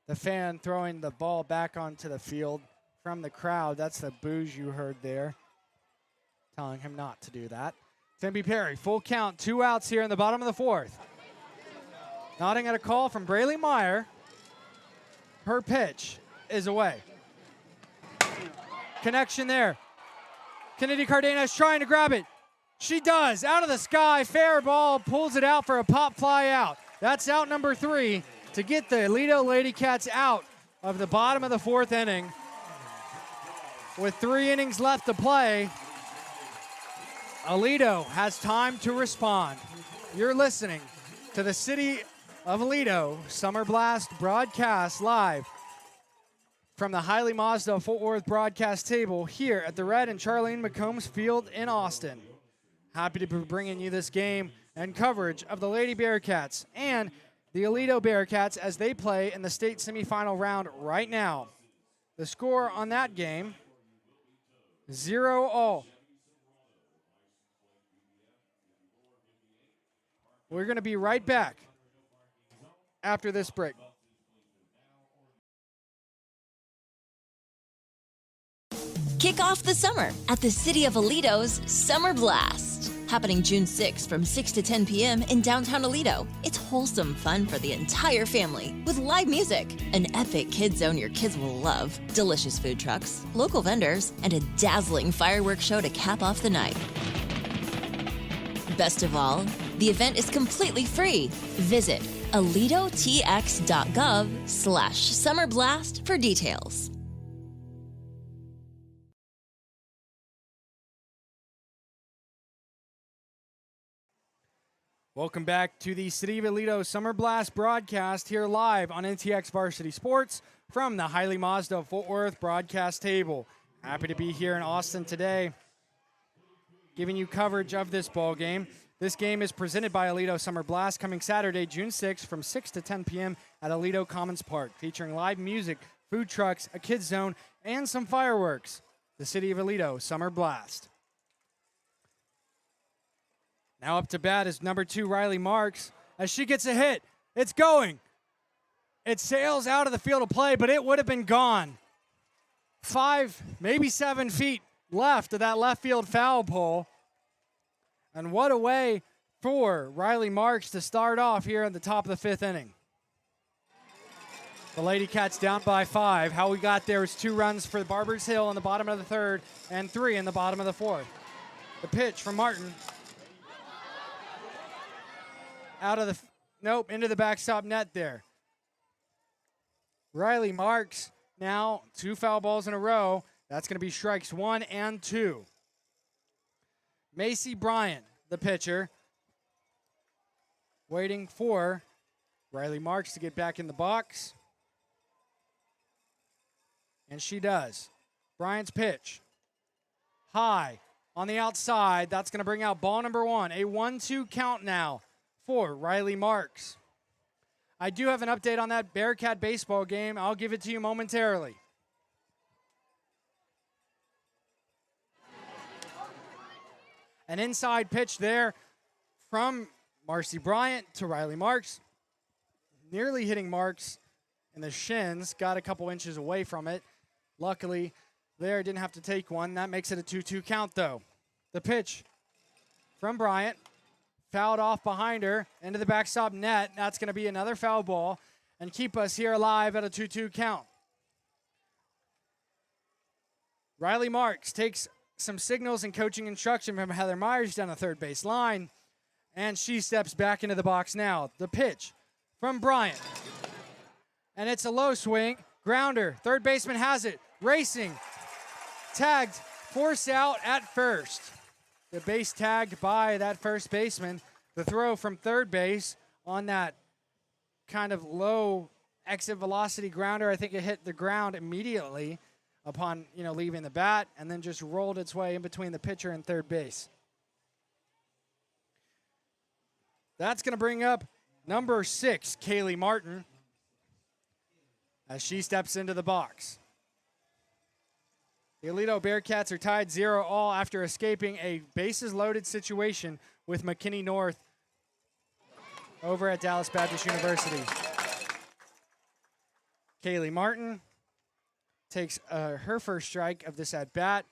The fan throwing the ball back onto the field from the crowd. That's the boos you heard there, telling him not to do that. Tempe Perry, full count, 2 outs here in the bottom of the 4th. Nodding at a call from Braylee Meyer. Her pitch is away. Connection there. Kennedy Cardenas trying to grab it. She does, out of the sky, fair ball, pulls it out for a pop fly out. That's out number 3. To get the Aledo Ladycats out of the bottom of the 4th inning. With 3 innings left to play, Aledo has time to respond. You're listening to the City of Aledo Summer Blast broadcast live from the Hiley Mazda Fort Worth broadcast table here at the Red and Charlene McCombs Field in Austin. Happy to be bringing you this game and coverage of the Lady Bearcats and the Aledo Bearcats as they play in the state semifinal round right now. The score on that game, 0-0. We're going to be right back after this break. Kick off the summer at the City of Aledo's Summer Blast. Happening June 6th from 6 to 10 p.m. in downtown Aledo. It's wholesome fun for the entire family with live music, an epic kid zone your kids will love, delicious food trucks, local vendors, and a dazzling fireworks show to cap off the night. Best of all, the event is completely free. Visit aledotx.gov/summerblast for details. Welcome back to the City of Aledo Summer Blast broadcast here live on NTX Varsity Sports from the Hiley Mazda Fort Worth broadcast table. Happy to be here in Austin today, giving you coverage of this ball game. This game is presented by Aledo Summer Blast, coming Saturday, June 6th from 6 to 10 p.m. at Aledo Commons Park, featuring live music, food trucks, a kids zone, and some fireworks. The City of Aledo Summer Blast. Now up to bat is number 2, Riley Marks, as she gets a hit. It's going. It sails out of the field of play, but it would have been gone. 5, maybe 7 feet left of that left field foul pole. And what a way for Riley Marks to start off here at the top of the 5th inning. The Ladycats down by 5. How we got there was 2 runs for the Barbers Hill in the bottom of the 3rd and 3 in the bottom of the 4th. The pitch from Martin. Out of the, into the backstop net there. Riley Marks now 2 foul balls in a row. That's going to be strikes 1 and 2. Macy Bryant, the pitcher, waiting for Riley Marks to get back in the box. And she does. Bryant's pitch. High on the outside. That's going to bring out ball number 1. A 1-2 count now for Riley Marks. I do have an update on that Bearcat baseball game. I'll give it to you momentarily. An inside pitch there from Marcy Bryant to Riley Marks. Nearly hitting Marks in the shins. Got a couple inches away from it. Luckily, there didn't have to take one. That makes it a 2-2 count, though. The pitch from Bryant. Fouled off behind her into the backstop net. That's going to be another foul ball and keep us here alive at a 2-2 count. Riley Marks takes some signals and coaching instruction from Heather Myers down the third base line, and she steps back into the box now. The pitch from Bryant, and it's a low swing. Grounder, third baseman has it, racing, tagged, forced out at first. The base tagged by that first baseman. The throw from third base on that kind of low exit velocity grounder, I think it hit the ground immediately upon, leaving the bat, and then just rolled its way in between the pitcher and third base. That's going to bring up number 6, Kaylee Martin, as she steps into the box. The Aledo Bearcats are tied 0-0 after escaping a bases-loaded situation with McKinney North over at Dallas Baptist University. Kaylee Martin takes her first strike of this at-bat.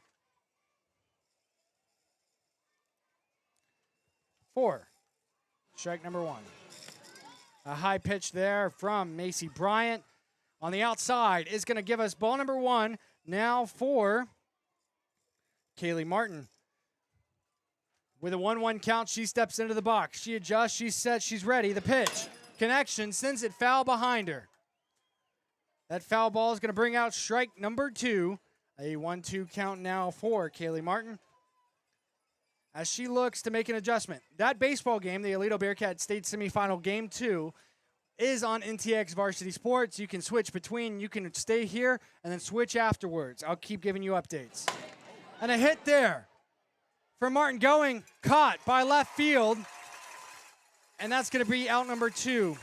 4, strike number 1. A high pitch there from Macy Bryant on the outside is going to give us ball number 1 now for Kaylee Martin. With a 1-1 count, she steps into the box. She adjusts, she's set, she's ready. The pitch, connection, sends it foul behind her. That foul ball is going to bring out strike number 2. A 1-2 count now for Kaylee Martin as she looks to make an adjustment. That baseball game, the Aledo Bearcat State Semifinal Game 2, is on NTX Varsity Sports. You can switch between. You can stay here and then switch afterwards. I'll keep giving you updates. And a hit there for Martin going, caught by left field. And that's going to be out number 2.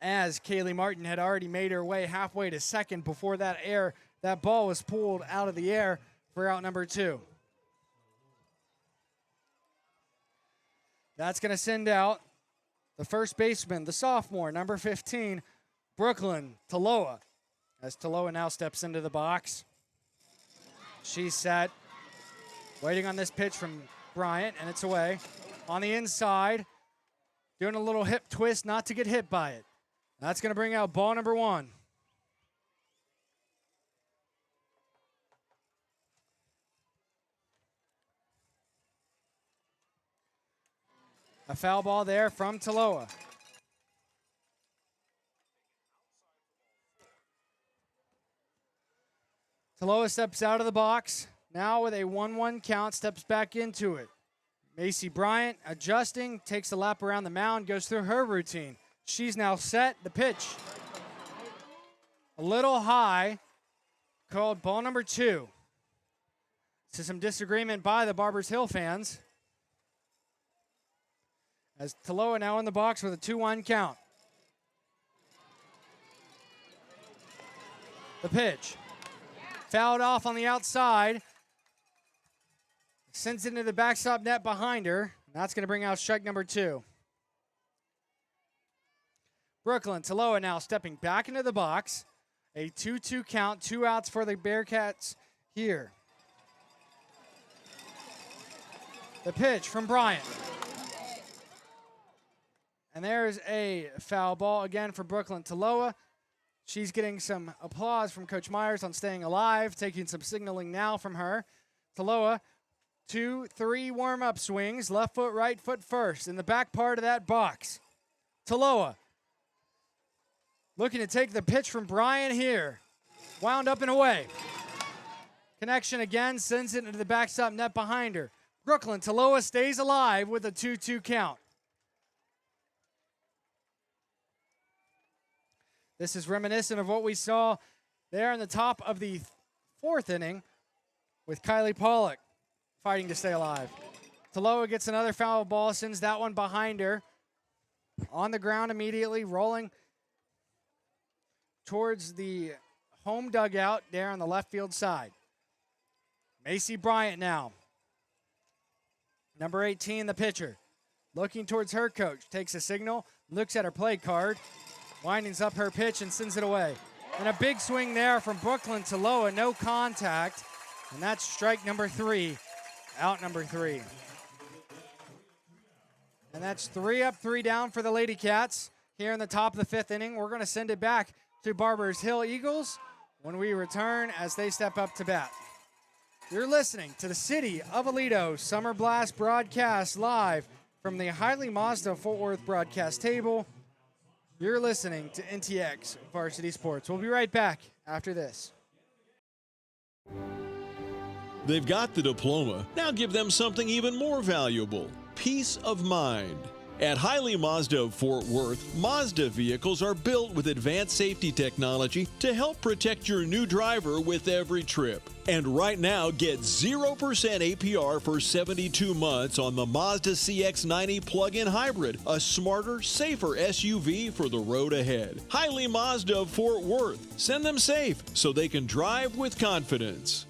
As Kaylee Martin had already made her way halfway to second before that ball was pulled out of the air for out number 2. That's going to send out the first baseman, the sophomore, number 15, Brooklyn Taloa. As Taloa now steps into the box. She's set, waiting on this pitch from Bryant, and it's away. On the inside, doing a little hip twist not to get hit by it. That's going to bring out ball number 1. A foul ball there from Taloa. Taloa steps out of the box. Now with a 1-1 count, steps back into it. Macy Bryant adjusting, takes a lap around the mound, goes through her routine. She's now set. The pitch, a little high, called ball number 2. To some disagreement by the Barbers Hill fans. As Taloa now in the box with a 2-1 count. The pitch. Fouled off on the outside. Sends it into the backstop net behind her. That's going to bring out strike number 2. Brooklyn, Taloa now stepping back into the box. A 2-2 count, 2 outs for the Bearcats here. The pitch from Bryant. And there's a foul ball again for Brooklyn Taloa. She's getting some applause from Coach Myers on staying alive, taking some signaling now from her. Taloa, 2-3 warm-up swings, left foot, right foot first in the back part of that box. Taloa looking to take the pitch from Bryant here. Wound up and away. Connection again, sends it into the backstop net behind her. Brooklyn Taloa stays alive with a 2-2 count. This is reminiscent of what we saw there in the top of the 4th inning with Kylie Pollock fighting to stay alive. Taloa gets another foul ball, sends that one behind her. On the ground immediately, rolling towards the home dugout there on the left field side. Macy Bryant now. Number 18, the pitcher. Looking towards her coach, takes a signal, looks at her play card, windings up her pitch and sends it away. And a big swing there from Brooklyn Taloa, no contact. And that's strike number 3, out number 3. And that's 3 up, 3 down for the Ladycats here in the top of the 5th inning. We're going to send it back to Barbers Hill Eagles when we return as they step up to bat. You're listening to the City of Aledo Summer Blast broadcast live from the Highly Mazda Fort Worth broadcast table. You're listening to NTX Varsity Sports. We'll be right back after this. They've got the diploma. Now give them something even more valuable: peace of mind. At Highly Mazda of Fort Worth, Mazda vehicles are built with advanced safety technology to help protect your new driver with every trip. And right now, get 0% APR for 72 months on the Mazda CX-90 plug-in hybrid, a smarter, safer SUV for the road ahead. Highly Mazda of Fort Worth. Send them safe so they can drive with confidence.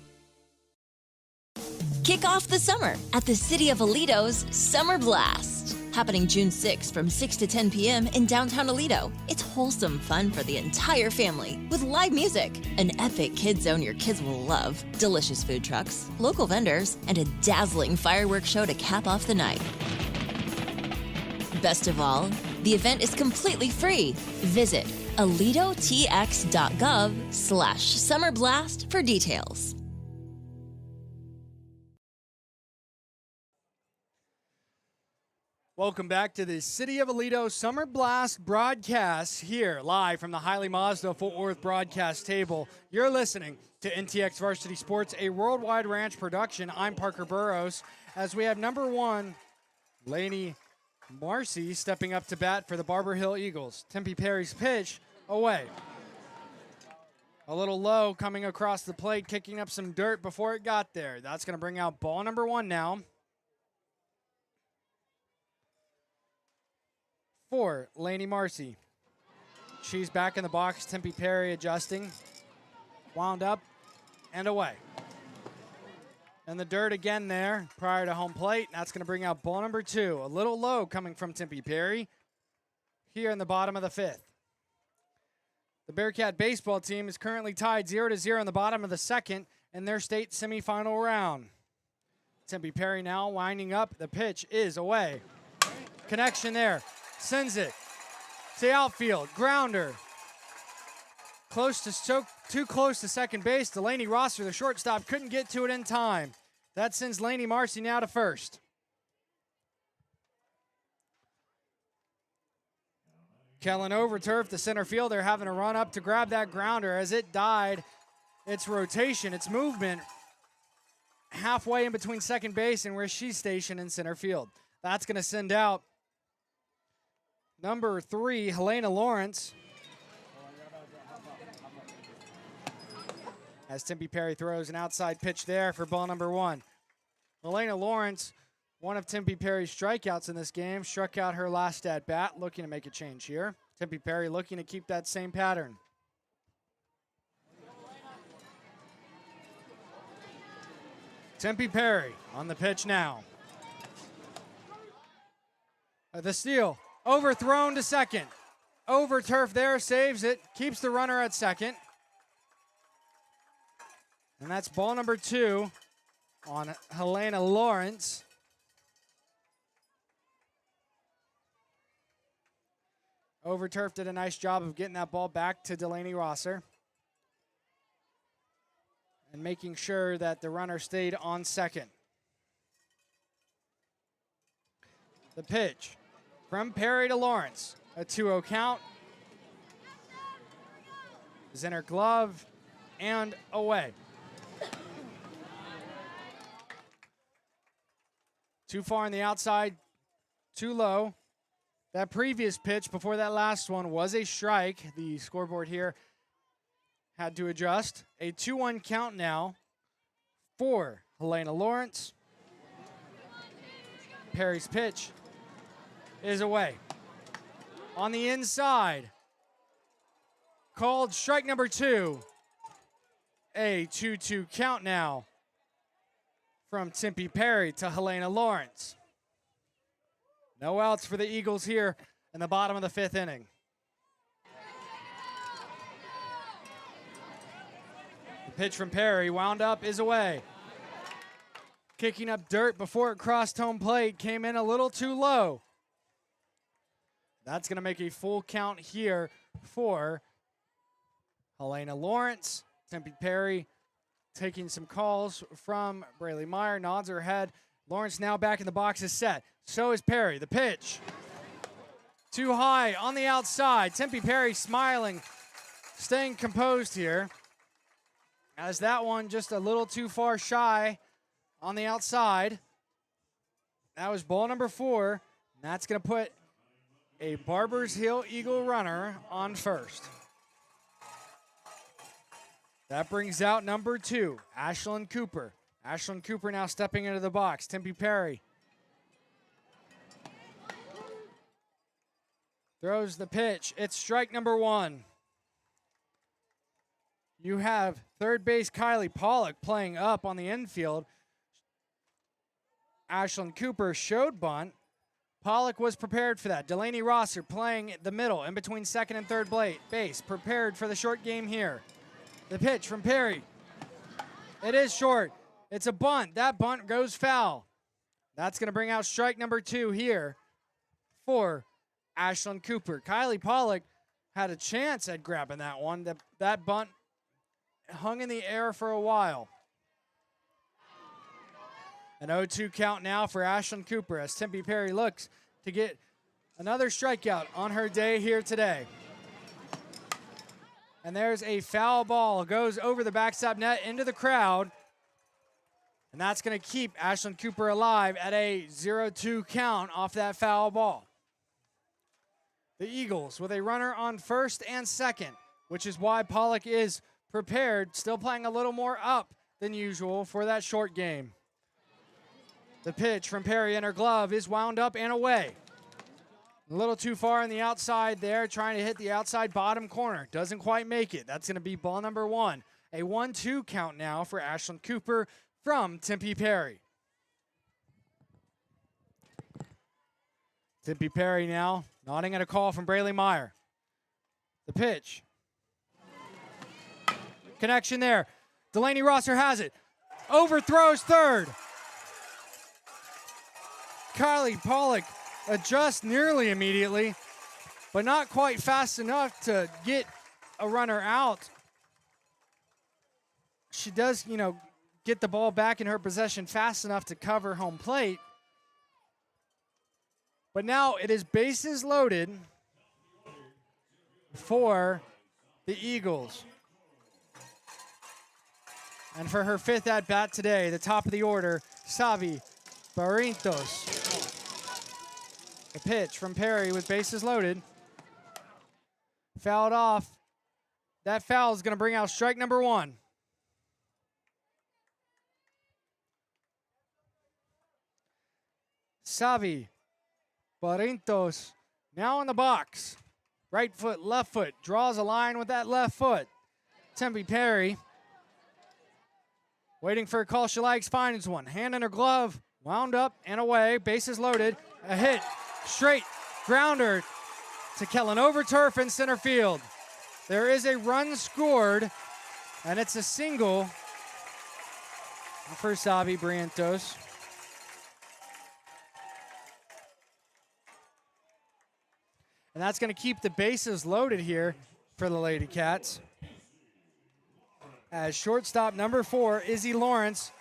Kick off the summer at the City of Aledo's Summer Blast. Happening June 6th from 6 to 10 p.m. in downtown Aledo. It's wholesome fun for the entire family with live music, an epic kid zone your kids will love, delicious food trucks, local vendors, and a dazzling fireworks show to cap off the night. Best of all, the event is completely free. Visit aledotx.gov/summerblast for details. Welcome back to the City of Aledo Summer Blast broadcast here live from the Highly Mazda Fort Worth broadcast table. You're listening to NTX Varsity Sports, a worldwide ranch production. I'm Parker Burrows as we have number 1, Lainey Marcy stepping up to bat for the Barber Hill Eagles. Tempe Perry's pitch away. A little low coming across the plate, kicking up some dirt before it got there. That's going to bring out ball number 1 now. For Lainey Marcy. She's back in the box. Tempe Perry adjusting. Wound up and away. And the dirt again there prior to home plate. That's going to bring out ball number 2. A little low coming from Tempe Perry here in the bottom of the 5th. The Bearcat baseball team is currently tied 0-0 in the bottom of the 2nd in their state semifinal round. Tempe Perry now winding up. The pitch is away. Connection there. Sends it to outfield. Grounder. Too close to second base. Delaney Rosser, the shortstop, couldn't get to it in time. That sends Lainey Marcy now to first. Kellen Overturf, the center fielder, having a run up to grab that grounder as it died. Its rotation, its movement, halfway in between second base and where she's stationed in center field. That's going to send out number 3, Helena Lawrence. As Tempe Perry throws an outside pitch there for ball number 1. Helena Lawrence one of Tempe Perry's strikeouts in this game. Struck out her last at bat, looking to make a change here. Tempe Perry looking to keep that same pattern. Tempe Perry on the pitch now. The steal, overthrown to second. Over turf there, saves it, keeps the runner at second. And that's ball number 2 on Helena Lawrence. Over turf did a nice job of getting that ball back to Delaney Rosser and making sure that the runner stayed on second. The pitch from Perry to Lawrence. A 2-0 count. Is in her glove and away. Too far on the outside, too low. That previous pitch before that last one was a strike. The scoreboard here had to adjust. A 2-1 count now for Helena Lawrence. Perry's pitch is away. On the inside, called strike number 2. A 2-2 count now from Tempe Perry to Helena Lawrence. No outs for the Eagles here in the bottom of the 5th inning. The pitch from Perry wound up is away. Kicking up dirt before it crossed home plate, came in a little too low. That's going to make a full count here for Helena Lawrence. Tempe Perry taking some calls from Braylee Meyer, nods her head. Lawrence now back in the box is set. So is Perry. The pitch. Too high on the outside. Tempe Perry smiling, staying composed here. As that one just a little too far shy on the outside. That was ball number 4. And that's going to put a Barbers Hill Eagle runner on first. That brings out number 2, Ashlyn Cooper. Ashlyn Cooper now stepping into the box. Tempe Perry throws the pitch. It's strike number 1. You have third base Kylie Pollock playing up on the infield. Ashlyn Cooper showed bunt. Pollock was prepared for that. Delaney Rosser playing the middle in between second and third base. Prepared for the short game here. The pitch from Perry. It is short. It's a bunt. That bunt goes foul. That's going to bring out strike number 2 here for Ashlyn Cooper. Kylie Pollock had a chance at grabbing that one. That bunt hung in the air for a while. An 0-2 count now for Ashlyn Cooper as Tempe Perry looks to get another strikeout on her day here today. And there's a foul ball. Goes over the backstop net into the crowd. And that's going to keep Ashlyn Cooper alive at a 0-2 count off that foul ball. The Eagles with a runner on first and second, which is why Pollock is prepared, still playing a little more up than usual for that short game. The pitch from Perry in her glove is wound up and away. A little too far on the outside there, trying to hit the outside bottom corner. Doesn't quite make it. That's going to be ball number 1. A 1-2 count now for Ashlyn Cooper from Tempe Perry. Tempe Perry now nodding at a call from Braylee Meyer. The pitch. Connection there. Delaney Rosser has it. Overthrows third. Kylie Pollock adjusts nearly immediately, but not quite fast enough to get a runner out. She does, get the ball back in her possession fast enough to cover home plate. But now it is bases loaded for the Eagles. And for her 5th at-bat today, the top of the order, Savi Barrientos. The pitch from Perry with bases loaded. Fouled off. That foul is going to bring out strike number 1. Savi Barrientos now in the box. Right foot, left foot, draws a line with that left foot. Tempe Perry waiting for a call she likes, finds one. Hand in her glove, wound up and away. Bases loaded. A hit, straight grounder to Kellen over turf in center field. There is a run scored, and it's a single for Savi Barrientos. And that's going to keep the bases loaded here for the Ladycats. As shortstop number 4, Izzy Lawrence,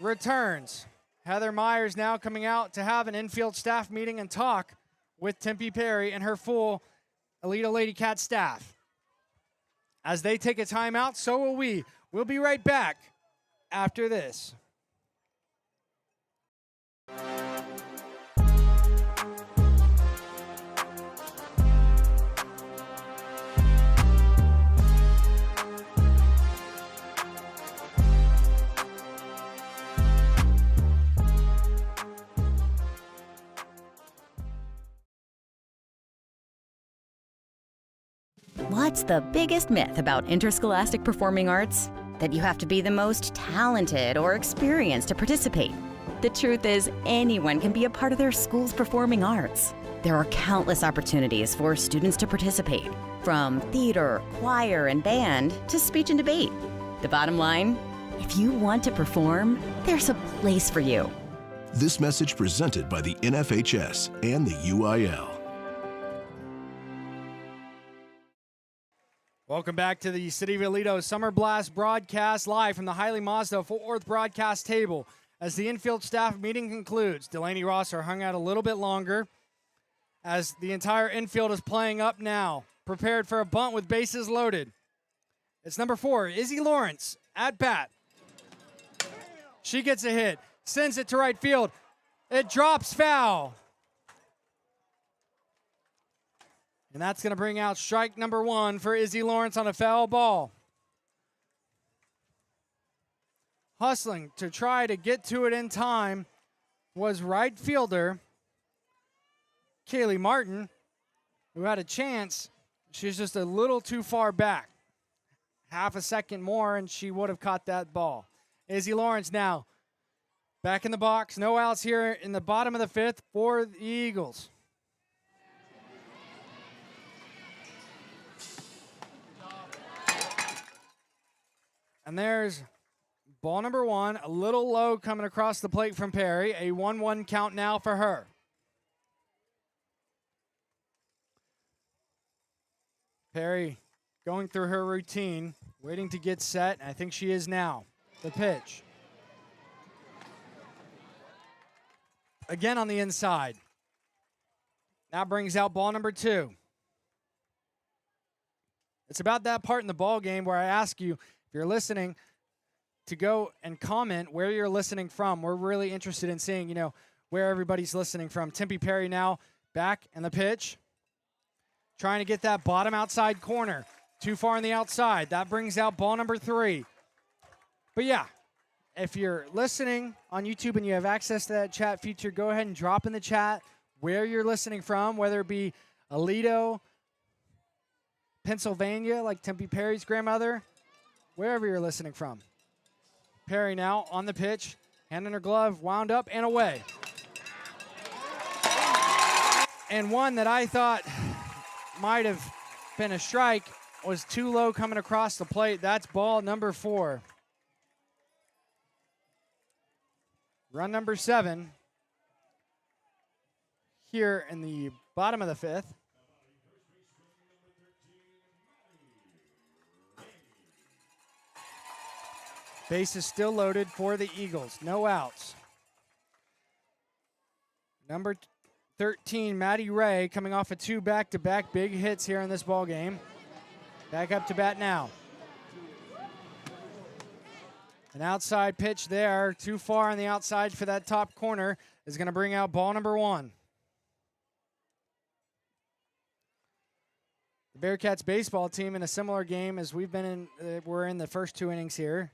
returns. Heather Myers now coming out to have an infield staff meeting and talk with Tempe Perry and her full Aledo Ladycat staff. As they take a timeout, so will we. We'll be right back after this. What's the biggest myth about interscholastic performing arts? That you have to be the most talented or experienced to participate. The truth is, anyone can be a part of their school's performing arts. There are countless opportunities for students to participate, from theater, choir, and band to speech and debate. The bottom line, if you want to perform, there's a place for you. This message presented by the NFHS and the UIL. Welcome back to the City of Aledo Summer Blast broadcast live from the Highly Mazda Fort Worth broadcast table. As the infield staff meeting concludes, Delaney Rosser hung out a little bit longer as the entire infield is playing up now, prepared for a bunt with bases loaded. It's number 4, Izzy Lawrence, at bat. She gets a hit, sends it to right field. It drops foul. And that's going to bring out strike number 1 for Izzy Lawrence on a foul ball. Hustling to try to get to it in time was right fielder Kaylee Martin, who had a chance. She's just a little too far back. Half a second more, and she would have caught that ball. Izzy Lawrence now back in the box. No outs here in the bottom of the 5th for the Eagles. And there's ball number 1, a little low coming across the plate from Perry. A 1-1 count now for her. Perry going through her routine, waiting to get set. I think she is now. The pitch. Again on the inside. That brings out ball number 2. It's about that part in the ball game where I ask you, if you're listening, to go and comment where you're listening from. We're really interested in seeing, where everybody's listening from. Tempe Perry now back in the pitch. Trying to get that bottom outside corner. Too far on the outside. That brings out ball number 3. But yeah, if you're listening on YouTube and you have access to that chat feature, go ahead and drop in the chat where you're listening from, whether it be Aledo, Pennsylvania, like Tempe Perry's grandmother, wherever you're listening from. Perry now on the pitch, hand in her glove, wound up and away. And one that I thought might have been a strike was too low coming across the plate. That's ball number 4. Run number 7 here in the bottom of the 5th. Base is still loaded for the Eagles. No outs. Number 13, Maddie Ray, coming off of 2 back-to-back big hits here in this ball game. Back up to bat now. An outside pitch there, too far on the outside for that top corner, is going to bring out ball number 1. The Bearcats baseball team in a similar game as we've been in, we're in the first 2 innings here.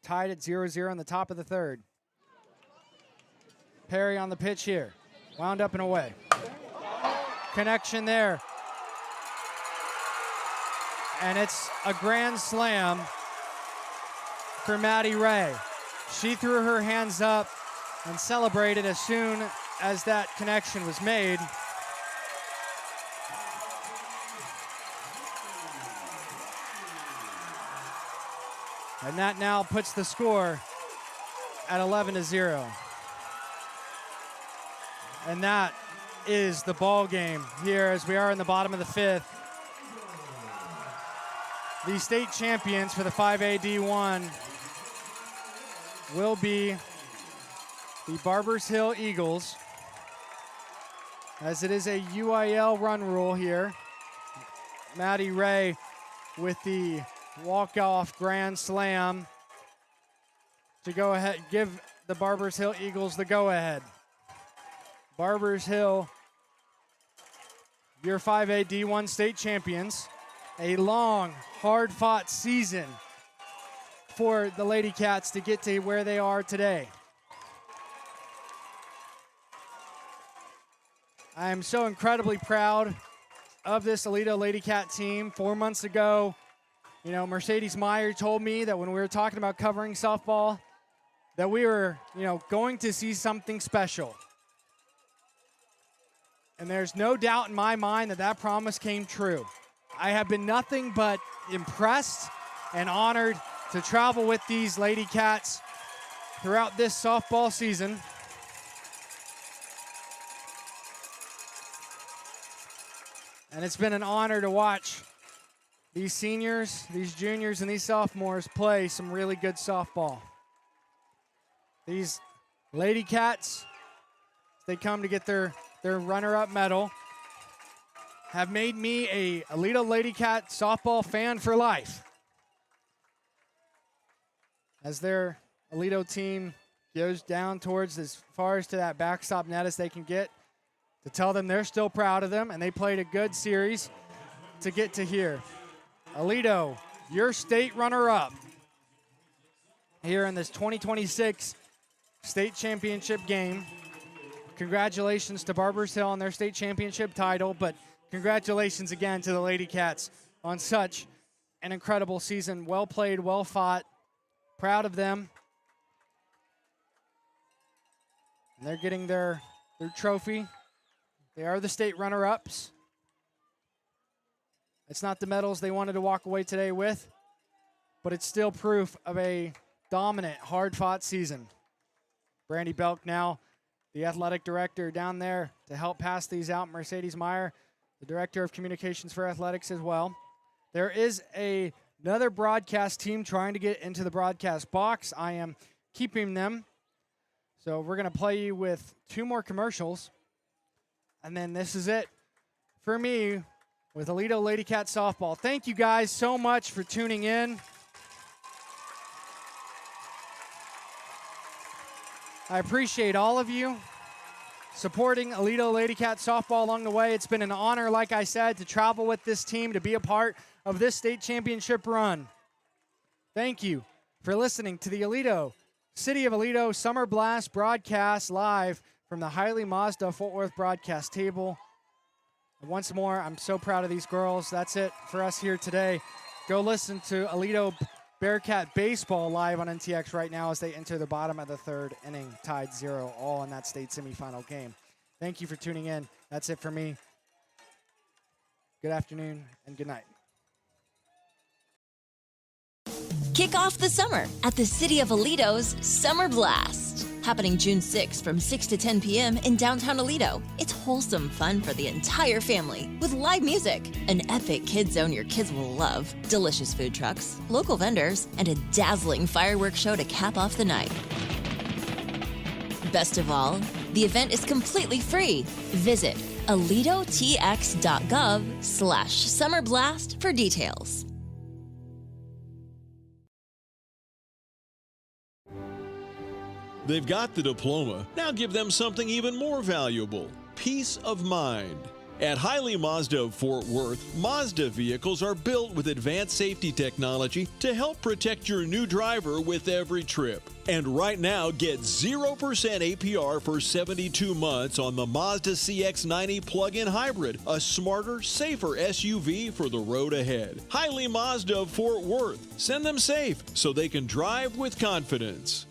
Tied at 0-0 in the top of the 3rd. Perry on the pitch here. Wound up and away. Connection there. And it's a grand slam for Maddie Ray. She threw her hands up and celebrated as soon as that connection was made. And that now puts the score at 11-0. And that is the ball game here as we are in the bottom of the fifth. The state champions for the 5A D1 will be the Barbers Hill Eagles, as it is a UIL run rule here. Maddie Ray with the walk-off grand slam to go ahead, give the Barbers Hill Eagles the go-ahead. Barbers Hill, your 5A D1 state champions. A long, hard-fought season for the Ladycats to get to where they are today. I am so incredibly proud of this Aledo Ladycat team. 4 months ago, Mercedes Meyer told me that when we were talking about covering softball, that we were, going to see something special. And there's no doubt in my mind that that promise came true. I have been nothing but impressed and honored to travel with these Ladycats throughout this softball season. And it's been an honor to watch these seniors, these juniors, and these sophomores play some really good softball. These Ladycats, they come to get their runner-up medal, have made me a Aledo Ladycat softball fan for life. As their Aledo team goes down towards as far as to that backstop net as they can get, to tell them they're still proud of them, and they played a good series to get to here. Aledo, your state runner-up here in this 2026 state championship game. Congratulations to Barbers Hill on their state championship title, but congratulations again to the Ladycats on such an incredible season. Well played, well fought. Proud of them. And they're getting their trophy. They are the state runner-ups. It's not the medals they wanted to walk away today with, but it's still proof of a dominant, hard-fought season. Brandy Belk now, the athletic director down there to help pass these out. Mercedes Meyer, the director of communications for athletics as well. There is another broadcast team trying to get into the broadcast box. I am keeping them. So we're going to play you with 2 more commercials. And then this is it for me with Aledo Ladycat softball. Thank you guys so much for tuning in. I appreciate all of you supporting Aledo Ladycat softball along the way. It's been an honor, like I said, to travel with this team, to be a part of this state championship run. Thank you for listening to the Aledo, City of Aledo Summer Blast broadcast live from the Hiley Mazda Fort Worth broadcast table. And once more, I'm so proud of these girls. That's it for us here today. Go listen to Aledo Bearcat baseball live on NTX right now as they enter the bottom of the 3rd inning, tied 0, all in that state semifinal game. Thank you for tuning in. That's it for me. Good afternoon and good night. Kick off the summer at the City of Aledo's Summer Blast. Happening June 6th from 6 to 10 p.m. in downtown Aledo. It's wholesome fun for the entire family with live music, an epic kid zone your kids will love, delicious food trucks, local vendors, and a dazzling fireworks show to cap off the night. Best of all, the event is completely free. Visit aledotx.gov/summerblast for details. They've got the diploma. Now give them something even more valuable: peace of mind. At Hiley Mazda of Fort Worth, Mazda vehicles are built with advanced safety technology to help protect your new driver with every trip. And right now, get 0% APR for 72 months on the Mazda CX-90 plug-in hybrid, a smarter, safer SUV for the road ahead. Hiley Mazda of Fort Worth. Send them safe so they can drive with confidence.